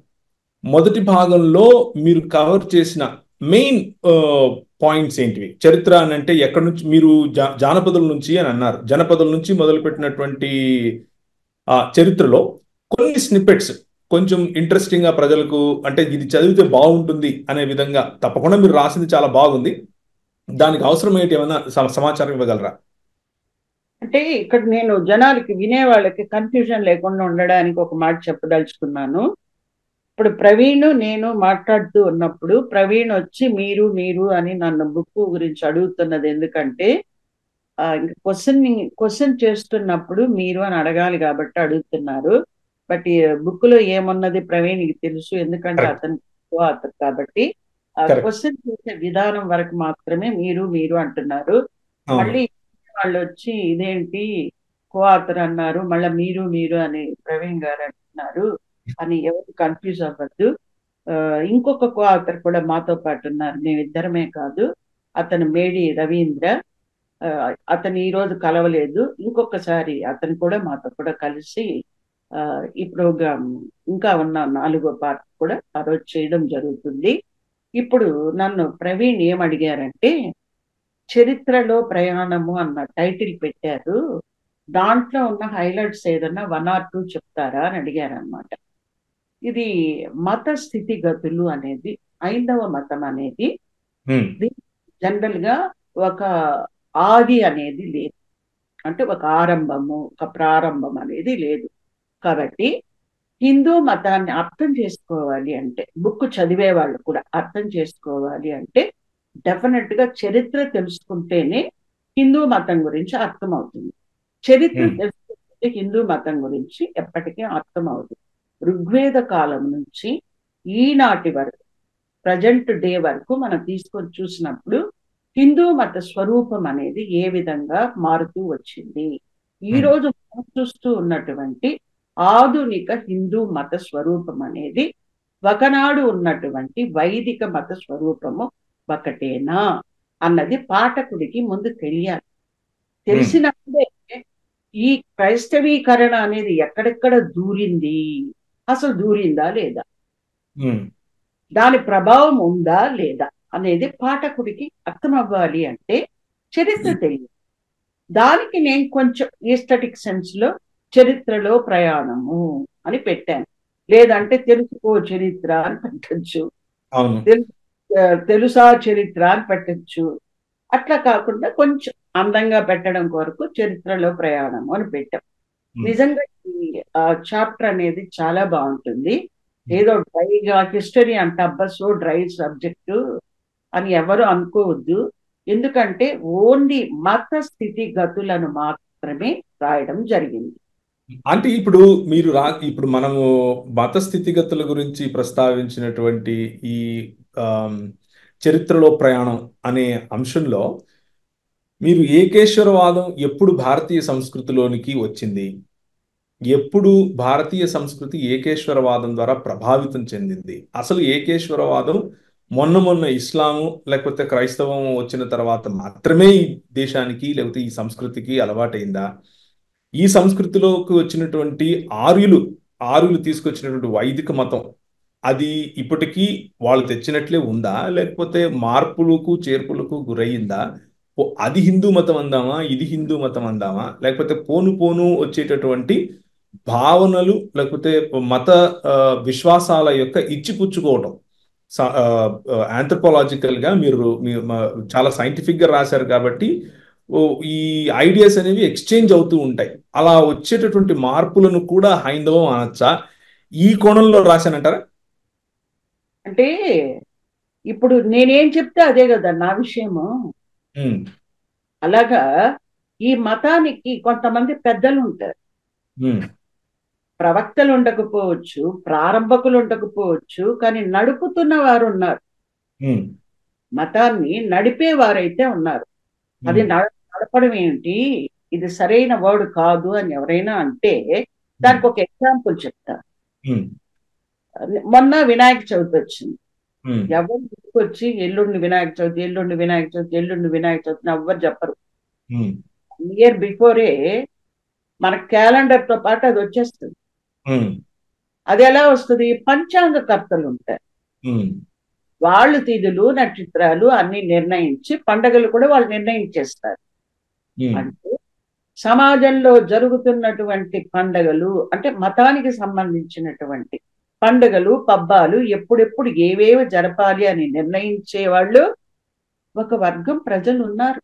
మొదటి భాగంలో మీరు కవర్ చేసిన మెయిన్ పాయింట్స్ ఏంటివి? చరిత్ర అని అంటే ఎక్కడి నుంచి మీరు జానపదుల నుంచి అని అన్నారు, జనపదుల నుంచి మొదలుపెట్టినటువంటి చరిత్రలో కొన్ని స్నిప్పెట్స్ కొంచెం ఇంట్రెస్టింగ్ గా ప్రజలకు అంటే ఇది చదివితే బాగుంటుంది అనే విధంగా తప్పకుండా మీరు రాసింది చాలా బాగుంది. దానికి అవసరం ఏంటి, ఏమైనా సమాచారం ఇవ్వగలరా? అంటే ఇక్కడ నేను జనాలకి వినే వాళ్ళకి కన్ఫ్యూజన్ లేకుండా ఉండడానికి ఒక మాట చెప్పదలుచుకున్నాను. ఇప్పుడు ప్రవీణ్ నేను మాట్లాడుతూ ఉన్నప్పుడు ప్రవీణ్ వచ్చి మీరు మీరు అని నన్ను బుక్ గురించి అడుగుతున్నది ఎందుకంటే ఇంకా క్వశ్చన్ చేస్తున్నప్పుడు మీరు అని అడగాలి కాబట్టి అడుగుతున్నారు. బట్ ఈ బుక్ లో ఏమున్నది ప్రవీణ్కి తెలుసు, ఎందుకంటే కరెక్ట్. అతను కాబట్టి కరెక్ట్. క్వశ్చన్ చేసే విధానం వరకు మాత్రమే మీరు మీరు అంటున్నారు. అవును. మళ్ళీ వాళ్ళు వచ్చి ఇదేంటి కో ఆథర్ అన్నారు, మళ్ళీ మీరు మీరు అని ప్రవీణ్ గారు అంటున్నారు అని ఎవరు కన్ఫ్యూజ్ అవ్వద్దు. ఇంకొక కో ఆథర్ కూడా మాతో పాటు ఉన్నారు, మేమిద్దరమే కాదు. అతను మేడి రవీంద్ర. అతను ఈ రోజు కలవలేదు, ఇంకొకసారి అతను కూడా మాతో కూడా కలిసి ఈ ప్రోగ్రామ్ ఇంకా ఉన్న 4వ పార్ట్ కూడా ఆ రోజు చేయడం జరుగుతుంది. ఇప్పుడు నన్ను ప్రవీణ్ ఏమడిగారంటే చరిత్రలో ప్రయాణము అన్న టైటిల్ పెట్టారు, దాంట్లో ఉన్న హైలైట్స్ ఏదన్నా 1 or 2 చెప్తారా అని అడిగారనమాట. ఇది మత స్థితిగతులు అనేది, హైందవ మతం అనేది జనరల్ గా ఒక ఆది అనేది లేదు, అంటే ఒక ఆరంభము ఒక ప్రారంభం అనేది లేదు. కాబట్టి హిందూ మతాన్ని అర్థం చేసుకోవాలి అంటే, బుక్ చదివే వాళ్ళు కూడా అర్థం చేసుకోవాలి అంటే డెఫినెట్ గా చరిత్ర తెలుసుకుంటేనే హిందూ మతం గురించి అర్థమవుతుంది. చరిత్ర తెలుసుకుంటే హిందూ మతం గురించి ఎప్పటికీ అర్థమవుతుంది. ఋగ్వేద కాలం నుంచి ఈనాటి వరకు ప్రజెంట్ డే వరకు మనం తీసుకొని చూసినప్పుడు హిందూ మత స్వరూపం అనేది ఏ విధంగా మారుతూ వచ్చింది, ఈ రోజు మనం చూస్తూ ఉన్నటువంటి ఆధునిక హిందూ మత స్వరూపం అనేది ఒకనాడు ఉన్నటువంటి వైదిక మత స్వరూపము ఒకటేనా అన్నది పాఠకుడికి ముందు తెలియాలి. తెలిసినప్పుడే ఈ క్రైస్తవీకరణ అనేది ఎక్కడెక్కడ దూరింది, అసలు దూరిందా లేదా, దాని ప్రభావం ఉందా లేదా అనేది పాఠకుడికి అర్థం అవ్వాలి అంటే చరిత్ర తెలియదు. దానికి నేను కొంచెం ఈస్థెటిక్ సెన్స్ లో చరిత్రలో ప్రయాణము అని పెట్టాను. లేదంటే తెలుసుకో చరిత్ర అని పెట్టచ్చు, తెలుసా చరిత్ర అని పెట్టచ్చు. అట్లా కాకుండా కొంచెం అందంగా పెట్టడం కొరకు చరిత్రలో ప్రయాణము అని పెట్టాం. నిజంగా ఈ చాప్టర్ అనేది చాలా బాగుంటుంది. ఏదో డ్రైగా హిస్టరీ అంటే అబ్బా సో డ్రై సబ్జెక్టు అని ఎవరు అనుకోవద్దు. ఎందుకంటే ఓన్లీ మత స్థితిగతులను మాత్రమే రాయడం జరిగింది. అంటే ఇప్పుడు మీరు ఇప్పుడు మనము మత స్థితిగతుల గురించి ప్రస్తావించినటువంటి ఈ చరిత్రలో ప్రయాణం అనే అంశంలో మీరు ఏకేశ్వరవాదం ఎప్పుడు భారతీయ సంస్కృతిలోనికి వచ్చింది, ఎప్పుడు భారతీయ సంస్కృతి ఏకేశ్వరవాదం ద్వారా ప్రభావితం చెందింది, అసలు ఏకేశ్వరవాదం మొన్న ఇస్లాము లేకపోతే క్రైస్తవం వచ్చిన తర్వాత మాత్రమే ఈ దేశానికి లేకపోతే ఈ సంస్కృతికి అలవాటైందా, ఈ సంస్కృతిలోకి వచ్చినటువంటి ఆర్యులు తీసుకొచ్చినటువంటి వైదిక మతం అది ఇప్పటికీ వాళ్ళు తెచ్చినట్లే ఉందా, లేకపోతే మార్పులకు చేర్పులకు గురయ్యిందా, అది హిందూ మతం అందామా, ఇది హిందూ మతం అందామా, లేకపోతే పోను వచ్చేటటువంటి భావనలు లేకపోతే మత విశ్వాసాల యొక్క ఇచ్చిపుచ్చుకోవటం. ఆంథ్రపోలాజికల్ గా మీరు చాలా సైంటిఫిక్ గా రాశారు కాబట్టి ఈ ఐడియాస్ అనేవి ఎక్స్చేంజ్ అవుతూ ఉంటాయి. అలా వచ్చేటటువంటి మార్పులను కూడా హైందవం అనొచ్చా? ఈ కోణంలో రాశానంటారా? అంటే ఇప్పుడు నేనేం చెప్తే అదే కదా నా విషయము. అలాగా ఈ మతానికి కొంతమంది పెద్దలు ఉంటారు, ప్రవక్తలు ఉండకపోవచ్చు, ప్రారంభకులు ఉండకపోవచ్చు, కానీ నడుపుతున్న వారు ఉన్నారు, మతాన్ని నడిపేవారైతే ఉన్నారు. అది నడపడం ఏంటి, ఇది సరైన వర్డ్ కాదు అని ఎవరైనా అంటే దానికి ఒక ఎగ్జాంపుల్ చెప్తా. మొన్న వినాయక చవితి వచ్చింది, ఎవరు వచ్చి ఎల్లుండి వినాయక చవితి ఎల్లుండి వినాయక చవితి ఎల్లుండి వినాయక చవితి ఎవ్వరు చెప్పరు. ఇయర్ బిఫోరే మన క్యాలెండర్ తో పాటు అది వచ్చేస్తుంది. అది ఎలా వస్తుంది, పంచాంగ కర్తలు ఉంటారు, వాళ్ళు తిథులు నక్షత్రాలు అన్ని నిర్ణయించి పండగలు కూడా వాళ్ళు నిర్ణయించేస్తారు. అంటే సమాజంలో జరుగుతున్నటువంటి పండగలు అంటే మతానికి సంబంధించినటువంటి పండుగలు పబ్బాలు ఎప్పుడెప్పుడు ఏవేవి జరపాలి అని నిర్ణయించే వాళ్ళు ఒక వర్గం ప్రజలు ఉన్నారు.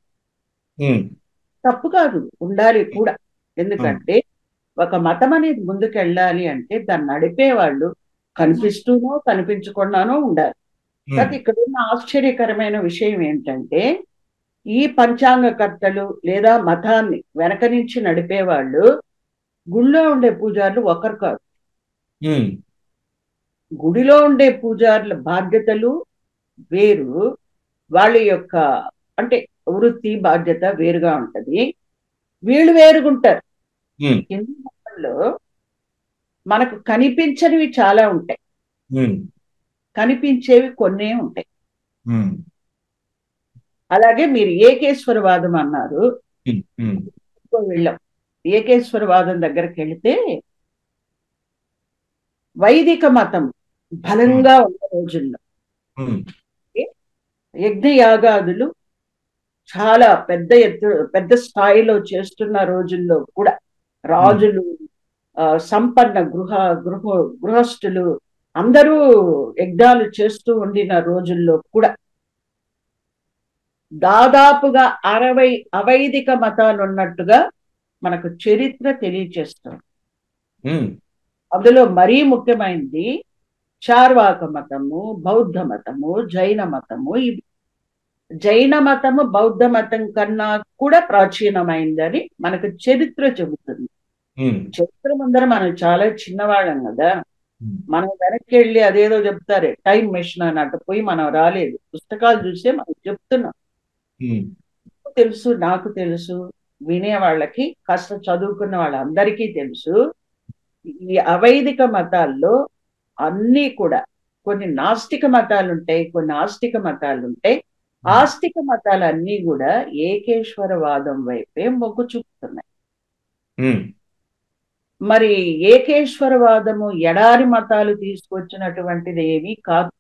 తప్పు కాదు, ఉండాలి కూడా. ఎందుకంటే ఒక మతం అనేది ముందుకెళ్ళాలి అంటే దాన్ని నడిపే వాళ్ళు కనిపిస్తూనో కనిపించకుండానో ఉండాలి. కాబట్టి ఇక్కడ ఉన్న ఆశ్చర్యకరమైన విషయం ఏంటంటే ఈ పంచాంగకర్తలు లేదా మతాన్ని వెనక నుంచి నడిపేవాళ్ళు గుళ్ళో ఉండే పూజారులు ఒకరు కాదు. గుడిలో ఉండే పూజారుల బాధ్యతలు వేరు, వాళ్ళ యొక్క అంటే వృత్తి బాధ్యత వేరుగా ఉంటది. వీళ్ళు వేరుగుంటారు. హిందూ మతంలో మనకు కనిపించనివి చాలా ఉంటాయి, కనిపించేవి కొన్నే ఉంటాయి. అలాగే మీరు ఏకేశ్వరవాదం అన్నారు, వెళ్ళాం. ఏకేశ్వరవాదం దగ్గరికి వెళితే వైదిక మతం బలంగా ఉన్న రోజుల్లో యజ్ఞయాగాదులు చాలా పెద్ద స్థాయిలో చేస్తున్న రోజుల్లో కూడా రాజులు, సంపన్న గృహస్థులు అందరూ యజ్ఞాలు చేస్తూ ఉండిన రోజుల్లో కూడా దాదాపుగా 60 అవైదిక మతాలు ఉన్నట్టుగా మనకు చరిత్ర తెలియచేస్తుంది. అందులో మరీ ముఖ్యమైనది చార్వాక మతము, బౌద్ధ మతము, జైన మతము. ఇవి జైన మతము బౌద్ధ మతం కన్నా కూడా ప్రాచీనమైందని మనకు చరిత్ర చెబుతుంది. చరిత్ర ముందర మనం చాలా చిన్నవాళ్ళం కదా, మనం వెనక్కి వెళ్ళి అదేదో చెప్తారే టైం మెషిన్ అన్నట్టు పోయి మనం రాలేదు. పుస్తకాలు చూసే మనం చెప్తున్నాం. తెలుసు, నాకు తెలుసు, వినే వాళ్ళకి, కాస్త చదువుకున్న వాళ్ళందరికీ తెలుసు. ఈ అవైదిక మతాల్లో అన్నీ కూడా కొన్ని నాస్తిక మతాలు ఉంటాయి, కొన్ని ఆస్తిక మతాలు ఉంటాయి. ఆస్తిక మతాలన్నీ కూడా ఏకేశ్వరవాదం వైపే మొగ్గు చూపుతున్నాయి. మరి ఏకేశ్వరవాదము ఎడారి మతాలు తీసుకొచ్చినటువంటిది ఏమీ కాదు.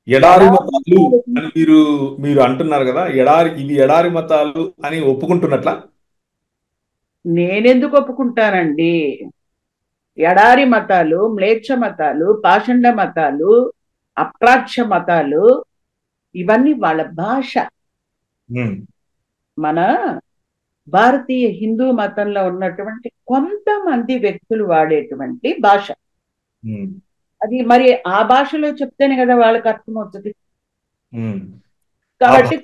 ఎడారి మతాలు అని మీరు అంటున్నారు కదా, ఇవి ఎడారి మతాలు అని ఒప్పుకుంటున్నట్లా? నేనెందుకు ఒప్పుకుంటానండి? ఎడారి మతాలు, మ్లేచ్ఛ మతాలు, పాషండ మతాలు, అప్రాచ్య మతాలు ఇవన్నీ వాళ్ళ భాష. మన భారతీయ హిందూ మతంలో ఉన్నటువంటి కొంతమంది వ్యక్తులు వాడేటువంటి భాష అది. మరి ఆ భాషలో చెప్తేనే కదా వాళ్ళకి అర్థమవుతుంది. కాబట్టి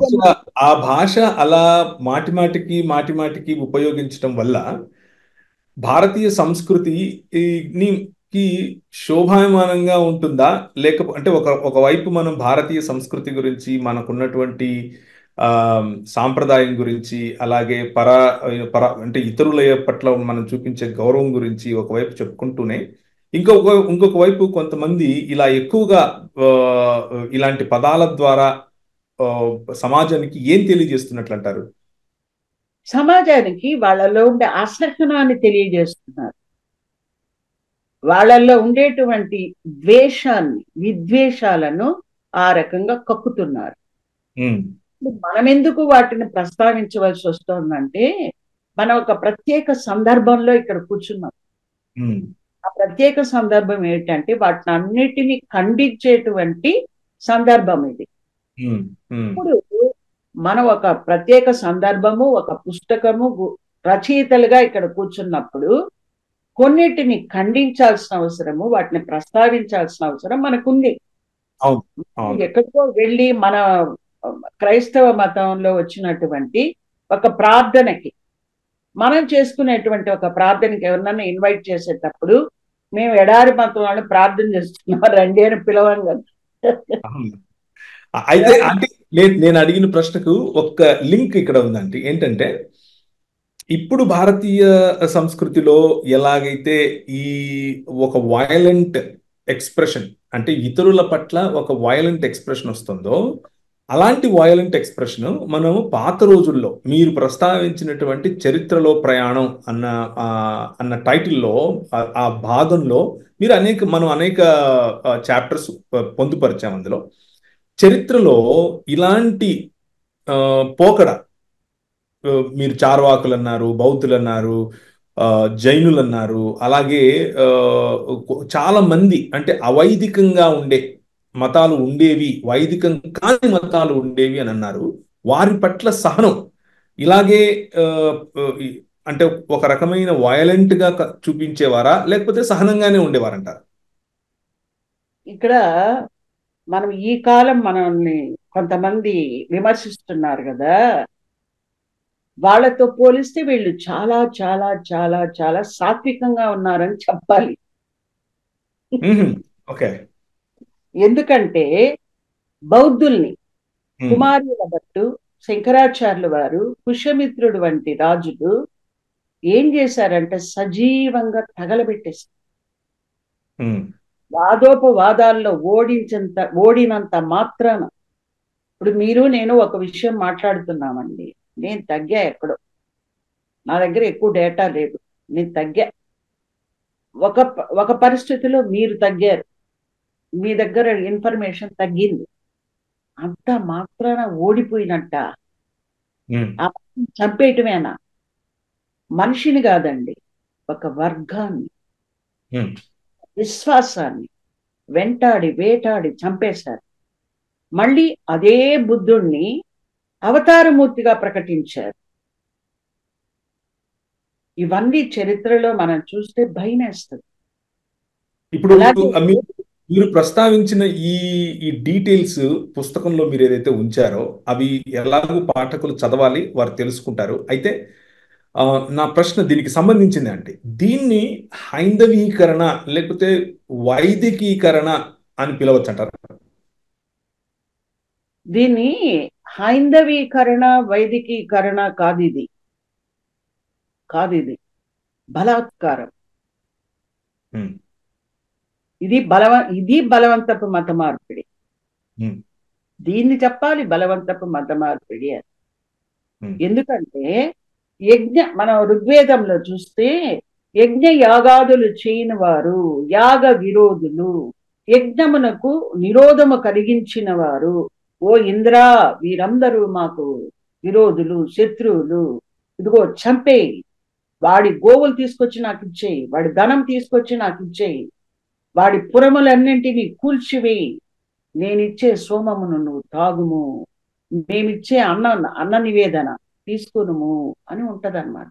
ఆ భాష అలా మాటిమాటికి ఉపయోగించడం వల్ల భారతీయ సంస్కృతికి శోభాయమానంగా ఉంటుందా? లేకపోతే ఒకవైపు మనం భారతీయ సంస్కృతి గురించి, మనకున్నటువంటి సాంప్రదాయం గురించి, అలాగే అంటే ఇతరుల పట్ల మనం చూపించే గౌరవం గురించి ఒకవైపు చెప్పుకుంటూనే ఇంకొక వైపు కొంతమంది ఇలా ఎక్కువగా ఇలాంటి పదాల ద్వారా సమాజానికి ఏం తెలియజేస్తున్నట్లు అంటారు? సమాజానికి వాళ్ళలో ఉండే అసహనాన్ని తెలియజేస్తున్నారు. వాళ్ళల్లో ఉండేటువంటి ద్వేషాన్ని, విద్వేషాలను ఆ రకంగా కక్కుతున్నారు. మనం ఎందుకు వాటిని ప్రస్తావించవలసి వస్తుందంటే మనం ఒక ప్రత్యేక సందర్భంలో ఇక్కడ కూర్చున్నాం. ఆ ప్రత్యేక సందర్భం ఏంటంటే వాటిని అన్నిటినీ ఖండించేటువంటి సందర్భం ఇది. ఇప్పుడు మనం ఒక ప్రత్యేక సందర్భము, ఒక పుస్తకము రచయితలుగా ఇక్కడ కూర్చున్నప్పుడు కొన్నిటిని ఖండించాల్సిన అవసరము, వాటిని ప్రస్తావించాల్సిన అవసరం మనకుంది. ఎక్కడికో వెళ్ళి మన క్రైస్తవ మతంలో వచ్చినటువంటి ఒక ప్రార్థనకి, మనం చేసుకునేటువంటి ఒక ప్రార్థనకి ఎవరినైనా ఇన్వైట్ చేసేటప్పుడు మేము ఎడారి మతం వాళ్ళని ప్రార్థన చేస్తున్నాం రండి అని పిలవం కదా. అయితే అంటే నేను అడిగిన ప్రశ్నకు ఒక లింక్ ఇక్కడ ఉందండి. ఏంటంటే ఇప్పుడు భారతీయ సంస్కృతిలో ఎలాగైతే ఈ ఒక వయలెంట్ ఎక్స్ప్రెషన్, అంటే ఇతరుల పట్ల ఒక వయలెంట్ ఎక్స్ప్రెషన్ వస్తుందో, అలాంటి వయలెంట్ ఎక్స్ప్రెషన్ మనము పాత రోజుల్లో మీరు ప్రస్తావించినటువంటి చరిత్రలో ప్రయాణం అన్న టైటిల్లో ఆ భాగంలో మనం అనేక చాప్టర్స్ పొందుపరిచాం. అందులో చరిత్రలో ఇలాంటి పోకడ, మీరు చార్వాకులు అన్నారు, బౌద్ధులు అన్నారు, జైనులు అన్నారు, అలాగే ఆ, చాలా మంది అంటే అవైదికంగా ఉండే మతాలు ఉండేవి, వైదికం కాని మతాలు ఉండేవి అని అన్నారు. వారి పట్ల సహనం ఇలాగే ఆ, ఆ, అంటే ఒక రకమైన వయలెంట్ గా చూపించేవారా, లేకపోతే సహనంగానే ఉండేవారంటారు? ఇక్కడ మనం ఈ కాలం మనల్ని కొంతమంది విమర్శిస్తున్నారు కదా, వాళ్ళతో పోలిస్తే వీళ్ళు చాలా చాలా చాలా చాలా సాత్వికంగా ఉన్నారని చెప్పాలి. మ్మ్. ఓకే. ఎందుకంటే బౌద్ధుల్ని, మ్మ్. కుమారుల భట్టు, శంకరాచార్యుల వారు, పుష్యమిత్రుడు వంటి రాజులు ఏం చేశారంటే సజీవంగా తగలబెట్టేశారు. మ్మ్. వాదోపవాదాల్లో ఓడినంత మాత్రాన, ఇప్పుడు మీరు నేను ఒక విషయం మాట్లాడుతున్నామండి, నేను తగ్గా ఎక్కడో, నా దగ్గర ఎక్కువ డేటా లేదు, నేను తగ్గా. ఒక ఒక పరిస్థితిలో మీరు తగ్గారు, మీ దగ్గర ఇన్ఫర్మేషన్ తగ్గింది, అంత మాత్రాన ఓడిపోయినట్ట? మ్మ్. ఆ మనిషిని చంపేయటమేనా? మనిషిని కాదండి, ఒక వర్గాన్ని, మ్మ్. విశ్వాసాన్ని వెంటాడి వేటాడి చంపేశారు. మళ్ళీ అదే బుద్ధుణ్ణి అవతారమూర్తిగా ప్రకటించారు. ఇవన్నీ చరిత్రలో మనం చూస్తే భయమేస్తుంది. ఇప్పుడు అలాగే మీరు ప్రస్తావించిన ఈ ఈ డీటెయిల్స్ పుస్తకంలో మీరు ఏదైతే ఉంచారో అవి ఎలాగో పాఠకులు చదవాలి, వారు తెలుసుకుంటారు. అయితే ఆ, నా ప్రశ్న దీనికి సంబంధించింది అంటే, దీన్ని హైందవీకరణ లేకపోతే వైదికీకరణ అని పిలవచ్చు అంటారు? దీన్ని హైందవీకరణ వైదికీకరణ కాదు, ఇది కాదు, ఇది బలాత్కారం. ఉమ్, ఇది బలవంతపు మత మార్పిడి. ఉమ్, దీన్ని చెప్పాలి బలవంతపు మత మార్పిడి అని. ఉమ్, ఎందుకంటే మనం ఋగ్వేదంలో చూస్తే యజ్ఞ యాగాదులు చేయని వారు యాగ విరోధులు, యజ్ఞమునకు నిరోధము కలిగించిన వారు, ఓ ఇంద్ర, వీరందరూ మాకు విరోధులు, శత్రువులు, ఇదిగో చంపేయి, వాడి గోవులు తీసుకొచ్చి నాకు ఇచ్చేయి, వాడి ధనం తీసుకొచ్చి నాకు ఇచ్చేయి, వాడి పురములన్నింటినీ కూల్చివేయి, నేనిచ్చే సోమమును నువ్వు తాగుము, మేమిచ్చే అన్న నివేదన తీసుకునుము అని ఉంటదన్నమాట.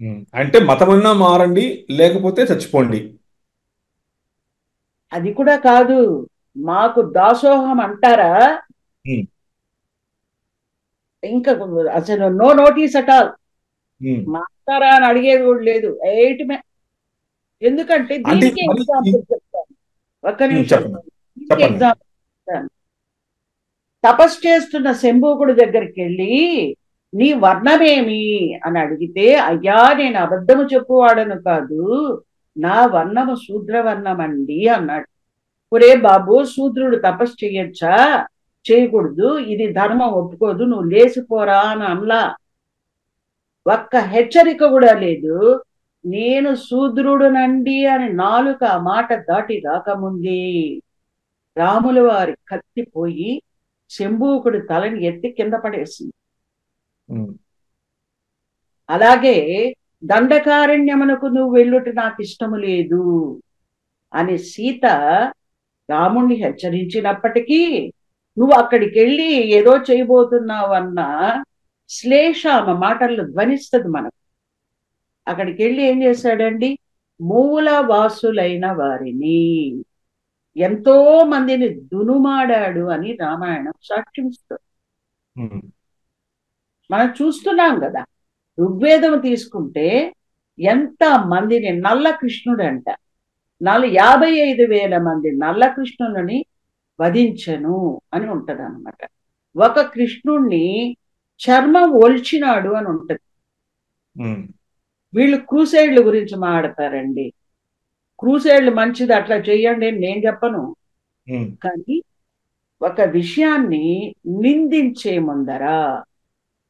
ఉమ్. అంటే మతమన్నా మారండి, లేకపోతే చచ్చిపోండి. అది కూడా కాదు, మాకు దాసోహం అంటారా? ఉమ్, ఇంకా అసలు నో నోటీస్ అట్ ఆల్. ఉమ్. మాస్తారా అని అడిగేది కూడా లేదు, ఏయటమే. ఎందుకంటే అంటే దీనికి మరి ఎగ్జాంపుల్ చెప్తాను, ఒక్క నిమిషం. చెప్పండి, దీనికి చెప్పండి. ఎగ్జాంపుల్ చెప్తాను. తపస్సు చేస్తున్న శంభూకుడి దగ్గరికి వెళ్ళి నీ వర్ణమేమి అని అడిగితే, అయ్యా నేను అబద్ధము చెప్పువాడను కాదు, నా వర్ణము శూద్రవర్ణం అండి అన్నాడు. ఒరే బాబు, శూద్రుడు తపస్సు చెయ్యొచ్చా? చేయకూడదు, ఇది ధర్మం ఒప్పుకోదు, నువ్వు లేచిపోరా అని అనలా. ఒక్క హెచ్చరిక కూడా లేదు. నేను శూద్రుడునండి అని నాలుక ఆ మాట దాటి రాకముందే రాముల వారి కత్తి పోయి శంభూకుడి తలని ఎత్తి కింద పడేసింది. ఉమ్, అలాగే దండకారణ్యమునకు నువ్వు వెళ్ళుట నాకు ఇష్టము లేదు అని సీత రాముణ్ణి హెచ్చరించినప్పటికీ, నువ్వు అక్కడికి వెళ్ళి ఏదో చేయబోతున్నావు అన్న శ్లేష ఆమె మాటల్లో ధ్వనిస్తుంది మనకు. అక్కడికి వెళ్ళి ఏం చేశాడండి? మూల వాసులైన వారిని, ఎంతో మందిని దునుమాడాడు అని రామాయణం సాక్ష్యమిస్తుంది. ఉమ్, మనం చూస్తున్నాం కదా, ఋగ్వేదం తీసుకుంటే ఎంత మందిని, నల్ల కృష్ణుడు అంట, 55,000 మంది నల్ల కృష్ణులని వధించను అని ఉంటది అనమాట. ఒక కృష్ణుణ్ణి చర్మం ఒల్చినాడు అని ఉంటది. ఉమ్, వీళ్ళు క్రూసైడ్ల గురించి మాట్లాడతారండి. క్రూసైడ్లు మంచిది, అట్లా చెయ్యండి అని నేను చెప్పను. ఉమ్, కానీ ఒక విషయాన్ని నిందించే ముందరా,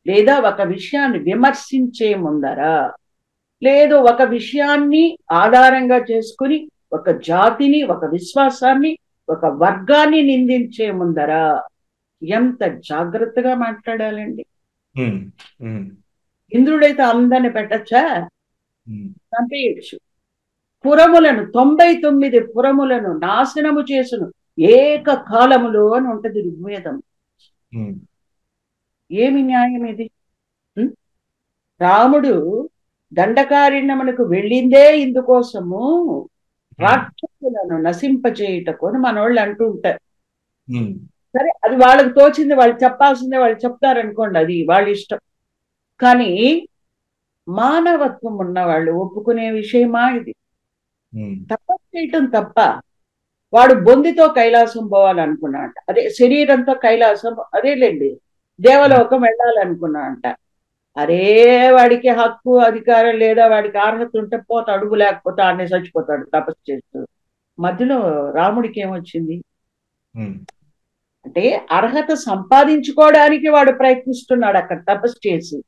లేదా ఒక విషయాన్ని విమర్శించే ముందరా, లేదు ఒక విషయాన్ని ఆధారంగా చేసుకుని ఒక జాతిని, ఒక విశ్వాసాన్ని, ఒక వర్గాన్ని నిందించే ముందరా ఎంత జాగ్రత్తగా మాట్లాడాలండి. ఉమ్, ఉమ్. ఇంద్రుడైతే అందరిని పెట్టచ్చా? ఉమ్, చంపేయచ్చు. పురములను 99 పురములను నాశనము చేసును ఏకకాలములో అని ఉంటది ఋగ్వేదం. ఉమ్, ఏమి న్యాయం ఇది? ఉం? రాముడు దండకారణ్యమునకు వెళ్ళిందే ఇందుకోసము, ఉమ్, రాక్షసులను నశింపచేయుటకు అని మనోళ్ళు అంటూ ఉంటారు. ఉమ్, సరే, అది వాళ్ళకి తోచింది వాళ్ళు చెప్పాల్సిందే వాళ్ళు చెప్తారనుకోండి, అది వాళ్ళ ఇష్టం. కానీ మానవత్వం ఉన్న వాళ్ళు ఒప్పుకునే విషయమా ఇది? ఉమ్, తపస్సు చేయటం తప్ప. వాడు బొందితో కైలాసం పోవాలనుకున్నాడంట, అదే శరీరంతో కైలాసం, అదేలేండి ఉమ్, దేవలోకం వెళ్ళాలనుకున్నాడంట. అరే, వాడికి హక్కు అధికారం లేదా, వాడికి అర్హత ఉంటే పోతాడు, అడుగు లేకపోతే ఆడనే చచ్చిపోతాడు తపస్సు చేస్తూ. మధ్యలో రాముడికి ఏమొచ్చింది ఉమ్, అంటే, అర్హత సంపాదించుకోవడానికి వాడు ప్రయత్నిస్తున్నాడు అక్కడ తపస్సు చేసి.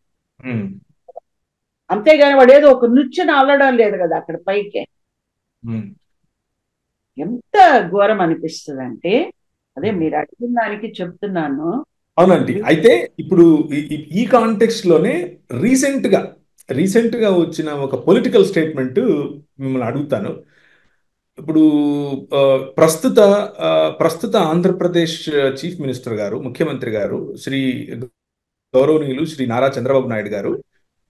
ఉమ్, అంతేగాని వాడు ఏదో ఒక నృత్యను అల్లడం లేదు కదా అక్కడ పైకే. ఉమ్, ఎంత ఘోరం అనిపిస్తుంది అంటే, అదే ఉమ్. మీరు అడిగిన దానికి చెప్తున్నాను. అవునండి. అయితే ఇప్పుడు ఈ కాంటెక్స్ట్ లోనే రీసెంట్ గా వచ్చిన ఒక పొలిటికల్ స్టేట్మెంట్ మిమ్మల్ని అడుగుతాను. ఇప్పుడు ఆ, ప్రస్తుత ప్రస్తుత ఆంధ్రప్రదేశ్ చీఫ్ మినిస్టర్ గారు, ముఖ్యమంత్రి గారు, గౌరవనీయులు శ్రీ నారా చంద్రబాబు నాయుడు గారు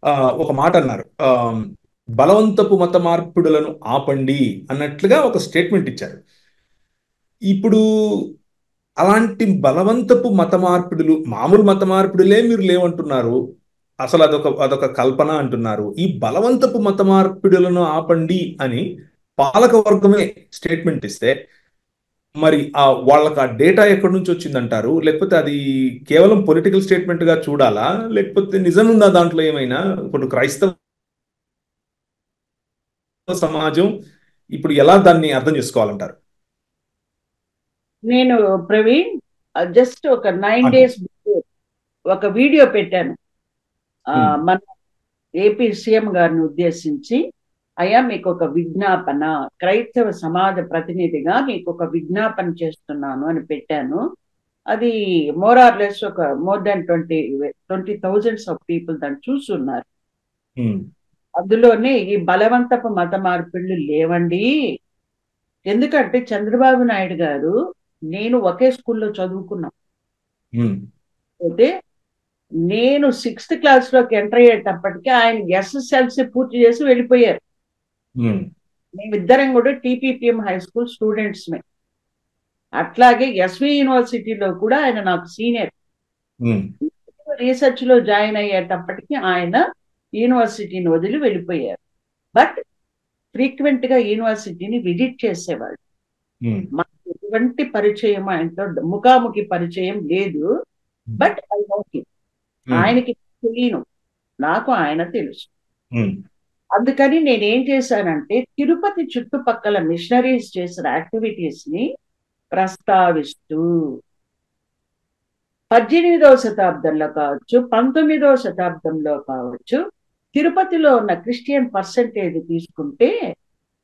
ఆ, ఒక మాట అన్నారు. బలవంతపు మత మార్పిడులను ఆపండి అన్నట్లుగా ఒక స్టేట్మెంట్ ఇచ్చారు. ఇప్పుడు అలాంటి బలవంతపు మత మార్పిడులు, మామూలు మత మార్పిడులే మీరు లేవంటున్నారు, అసలు అదొక కల్పన అంటున్నారు. ఈ బలవంతపు మత మార్పిడులను ఆపండి అని పాలక వర్గమే స్టేట్మెంట్ ఇస్తే మరి వాళ్ళకి ఆ డేటా ఎక్కడి నుంచి వచ్చిందంటారు? లేకపోతే అది కేవలం పొలిటికల్ స్టేట్మెంట్ గా చూడాలా, లేకపోతే నిజం ఉందా దాంట్లో ఏమైనా? ఇప్పుడు క్రైస్తవ సమాజం ఇప్పుడు ఎలా దాన్ని అర్థం చేసుకోవాలంటారు? నేను ప్రవీణ్ జస్ట్ ఒక 9 అండి. days బిఫోర్ ఒక వీడియో పెట్టాను. ఉమ్, మన ఏపీ సీఎం గారిని ఉద్దేశించి, అయ్యా మీకు ఒక విజ్ఞాపన, క్రైస్తవ సమాజ ప్రతినిధిగా మీకు ఒక విజ్ఞాపన చేస్తున్నాను అని పెట్టాను. అది మోర్ ఆర్ లెస్ ఒక మోర్ దాన్ 20,000 ఆఫ్ పీపుల్ దాన్ని చూస్తున్నారు. ఉమ్, అందులోనే ఈ బలవంతపు మత మార్పిళ్ళు లేవండి. ఎందుకంటే చంద్రబాబు నాయుడు గారు, నేను ఒకే స్కూల్లో చదువుకున్నాం. ఉమ్, అయితే నేను 6th క్లాస్లోకి ఎంటర్ అయ్యేటప్పటికి ఆయన ఎస్ఎస్ఎల్సి పూర్తి చేసి వెళ్ళిపోయారు. ఉమ్, మేమిద్దరం కూడా టీపీపీఎం హై స్కూల్ స్టూడెంట్స్మే. అట్లాగే ఎస్వి యూనివర్సిటీలో కూడా ఆయన నాకు సీనియర్. ఉమ్, రీసెర్చ్ లో జాయిన్ అయ్యేటప్పటికి ఆయన యూనివర్సిటీని వదిలి వెళ్ళిపోయారు. బట్ ఫ్రీక్వెంట్ గా యూనివర్సిటీని విజిట్ చేసేవాళ్ళు. ఉమ్, మాకు ఎటువంటి పరిచయం ఆయనతో ముఖాముఖి పరిచయం లేదు. But I know him. ఉమ్, ఆయనకి తెలియను, నాకు ఆయన తెలుసు. ఉమ్, అందుకని నేనేం చేశానంటే, తిరుపతి చుట్టుపక్కల మిషనరీస్ చేసిన యాక్టివిటీస్ ని ప్రస్తావిస్తూ 18వ శతాబ్దంలో కావచ్చు, 19వ శతాబ్దంలో కావచ్చు, తిరుపతిలో ఉన్న క్రిస్టియన్ పర్సంటేజ్ తీసుకుంటే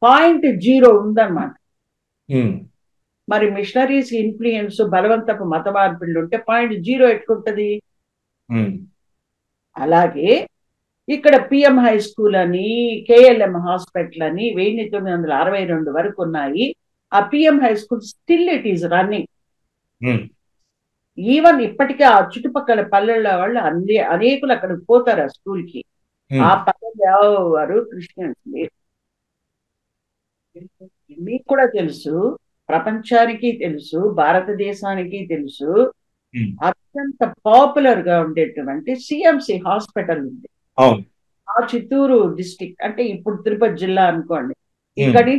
0.0 ఉందన్నమాట. ఉమ్, మరి మిషనరీస్ ఇన్ఫ్లుయెన్స్, బలవంతపు మత మార్పిళ్ళు ఉంటే 0.0 ఎట్టుకుంటది? ఉమ్, అలాగే ఇక్కడ పిఎం హై స్కూల్ అని, కేఎల్ఎం హాస్పిటల్ అని 1962 వరకు ఉన్నాయి. ఆ PM high school still it is running. Um, even ఇప్పటికే ఆ చుట్టుపక్కల పల్లెల వాళ్ళు అనేకులు అక్కడికి పోతారు ఆ స్కూల్ కి. ఆ ఉమ్, పల్లెలు ఎవరు క్రిస్టియన్స్ లేరు. మీకు కూడా తెలుసు, ప్రపంచానికి తెలుసు, భారతదేశానికి తెలుసు, ఉమ్. అత్యంత పాపులర్ గా ఉండేటువంటి సిఎంసి హాస్పిటల్ ఉంది అవును. ఆ చిత్తూరు డిస్టిక్, అంటే ఇప్పుడు తిరుపతి జిల్లా అనుకోండి. ఉమ్, ఇక్కడి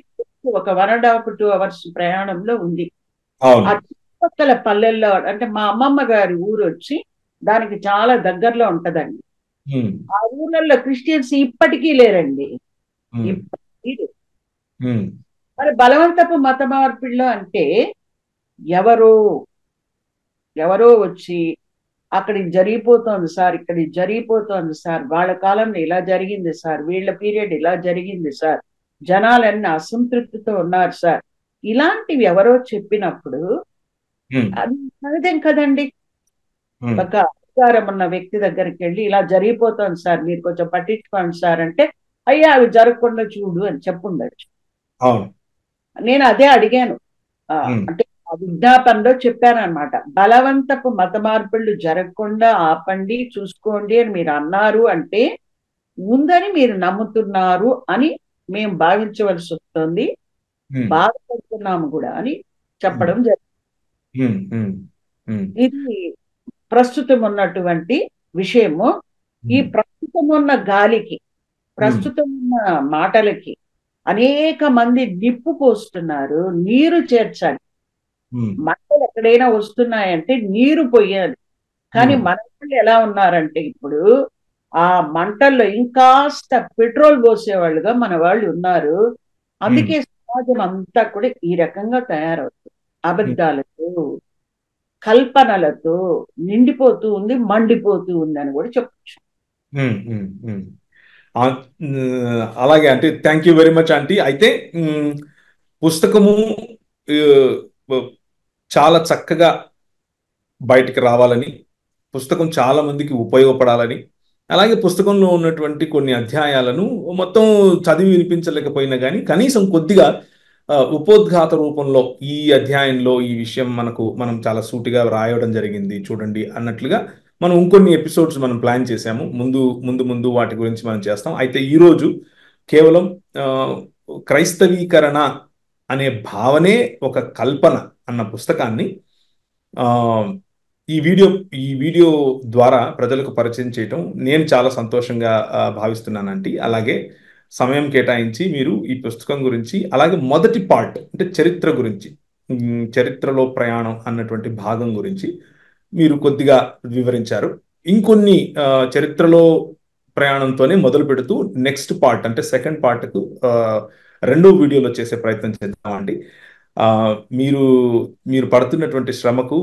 ఒక 1.5 to 2 hours ప్రయాణంలో ఉంది. ఆ అవును. చుట్టుపక్కల పల్లెల్లో, అంటే మా అమ్మమ్మ గారి ఊరు వచ్చి దానికి చాలా దగ్గరలో ఉంటదండి. ఉమ్, ఆ ఊర్లలో క్రిస్టియన్స్ ఇప్పటికీ లేరండి, ఉమ్, ఇప్పటికీ లేరు. ఉమ్, మరి బలవంతపు మత మార్పిళ్ళు అంటే ఎవరో ఎవరో వచ్చి అక్కడ ఇది జరిగిపోతోంది సార్, ఇక్కడ ఇది జరిగిపోతోంది సార్, వాళ్ళ కాలంలో ఇలా జరిగింది సార్, వీళ్ళ పీరియడ్ ఇలా జరిగింది సార్, జనాలన్నీ అసంతృప్తితో ఉన్నారు సార్, ఇలాంటివి ఎవరో చెప్పినప్పుడు ఉమ్, అది సహజం కదండి. ఉమ్, ఒక అధికారం ఉన్న వ్యక్తి దగ్గరికి వెళ్ళి ఇలా జరిగిపోతోంది సార్, మీరు కొంచెం పట్టించుకోండి సార్ అంటే అయ్యా అవి జరగకుండా చూడు అని చెప్పుండొచ్చు. అవును. నేను అదే అడిగాను. ఉమ్, అంటే ఆ విజ్ఞాపనలో చెప్పానన్నమాట. బలవంతపు మత మార్పులు జరగకుండా ఆపండి, చూసుకోండి అని మీరు అన్నారు అంటే ఉందని మీరు నమ్ముతున్నారు అని మేము భావించవలసి వస్తుంది. ఉమ్, బాధపడుతున్నాము కూడా అని ఉమ్, చెప్పడం జరిగింది. ఉమ్, ఉమ్, ఉమ్, ఇది ప్రస్తుతం ఉన్నటువంటి విషయము. ఈ ఉమ్, ప్రస్తుతం ఉన్న గాలికి, ఉమ్, ప్రస్తుతం ఉన్న మాటలకి అనేక మంది నిప్పు పోస్తున్నారు. నీరు చేర్చాలి. ఉమ్, మంటలు ఎక్కడైనా వస్తున్నాయంటే నీరు పొయ్యాలి. కానీ ఉమ్, మన వాళ్ళు ఎలా ఉన్నారంటే ఇప్పుడు ఆ మంటల్లో ఇంకాస్త పెట్రోల్ పోసేవాళ్ళుగా మన వాళ్ళు ఉన్నారు. ఉమ్, అందుకే సమాజం అంతా కూడా ఈ రకంగా తయారవుతుంది. ఉమ్, అబద్ధాలతో, కల్పనలతో నిండిపోతూ ఉంది, మండిపోతూ ఉంది అని కూడా చెప్పచ్చు. ఉమ్, ఉమ్, ఉమ్. ఆ, అలాగే అంటే thank you very much aunty. అయితే పుస్తకము ఆ, చాలా చక్కగా బయటికి రావాలని, పుస్తకం చాలా మందికి ఉపయోగపడాలని, అలాగే పుస్తకంలో ఉన్నటువంటి కొన్ని అధ్యాయాలను మొత్తం చదివి వినిపించలేకపోయినా కానీ కనీసం కొద్దిగా ఉపోద్ఘాత రూపంలో ఈ అధ్యాయంలో ఈ విషయం మనం చాలా సూటిగా రాయడం జరిగింది చూడండి అన్నట్లుగా మనం ఇంకొన్ని ఎపిసోడ్స్ మనం ప్లాన్ చేశాము. ముందు ముందు ముందు వాటి గురించి మనం చేస్తాం. అయితే ఈరోజు కేవలం ఆ, క్రైస్తవీకరణ అనే భావనే ఒక కల్పన అన్న పుస్తకాన్ని ఆ, ఈ వీడియో ద్వారా ప్రజలకు పరిచయం చేయటం నేను చాలా సంతోషంగా భావిస్తున్నానండి. అలాగే సమయం కేటాయించి మీరు ఈ పుస్తకం గురించి, అలాగే మొదటి పార్ట్ అంటే చరిత్ర గురించి, చరిత్రలో ప్రయాణం అన్నటువంటి భాగం గురించి మీరు కొద్దిగా వివరించారు. ఇంకొన్ని చరిత్రలో ప్రయాణంతోనే మొదలు పెడుతూ నెక్స్ట్ పార్ట్ అంటే సెకండ్ పార్ట్కు రెండో వీడియోలో చేసే ప్రయత్నం చేద్దామండి. ఆ, మీరు మీరు పడుతున్నటువంటి శ్రమకు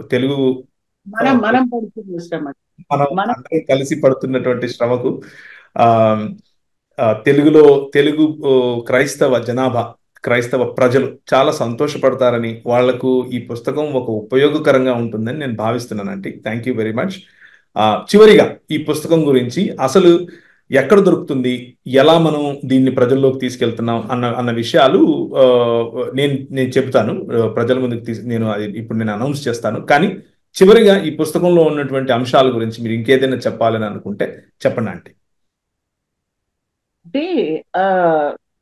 తెలుగు ఆ, మనం మనం పడుతున్న శ్రమ, మనం మనం అందరం కలిసి పడుతున్నటువంటి శ్రమకు ఆ తెలుగులో తెలుగు క్రైస్తవ జనాభా, క్రైస్తవ ప్రజలు చాలా సంతోషపడతారని, వాళ్లకు ఈ పుస్తకం ఒక ఉపయోగకరంగా ఉంటుందని నేను భావిస్తున్నానండి. Thank you very much. చివరిగా ఈ పుస్తకం గురించి అసలు ఎక్కడ దొరుకుతుంది, ఎలా మనం దీన్ని ప్రజల్లోకి తీసుకెళ్తున్నాం అన్న అన్న విషయాలు ఆ, నేను నేను చెబుతాను. ప్రజల ముందుకు నేను అది ఇప్పుడు నేను అనౌన్స్ చేస్తాను. కానీ చివరిగా ఈ పుస్తకంలో ఉన్నటువంటి అంశాల గురించి మీరు ఇంకేదైనా చెప్పాలని అనుకుంటే చెప్పండి ఆంటీ. అంటే ఆ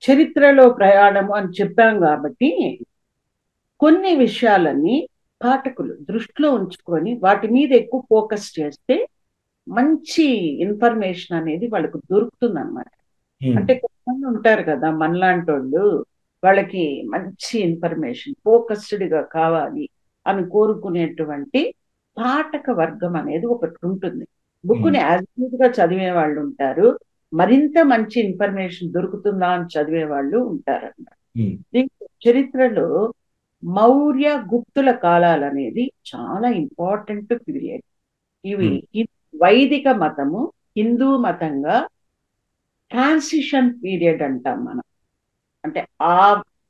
చరిత్రలో ప్రయాణము అని చెప్పాం కాబట్టి కొన్ని విషయాలని పాఠకులు దృష్టిలో ఉంచుకొని వాటి మీద ఎక్కువ ఫోకస్ చేస్తే మంచి ఇన్ఫర్మేషన్ అనేది వాళ్ళకు దొరుకుతుంది అనమాట. ఉమ్, అంటే కొంతమంది ఉంటారు కదా మనలాంటి వాళ్ళు, వాళ్ళకి మంచి ఇన్ఫర్మేషన్ ఫోకస్డ్ గా కావాలి అని కోరుకునేటువంటి పాఠక వర్గం అనేది ఒకటి ఉంటుంది. ఉమ్, బుక్ని యాజ్ గా చదివే వాళ్ళు ఉంటారు, మరింత మంచి ఇన్ఫర్మేషన్ దొరుకుతుందా అని చదివే వాళ్ళు ఉంటారన్నమాట. ఉమ్, దీంట్లో చరిత్రలో మౌర్య గుప్తుల కాలాలు అనేది చాలా ఇంపార్టెంట్ పీరియడ్. ఇవి ఉమ్, వైదిక మతము హిందూ మతంగా ట్రాన్సిషన్ పీరియడ్ అంటాం మనం. అంటే ఆ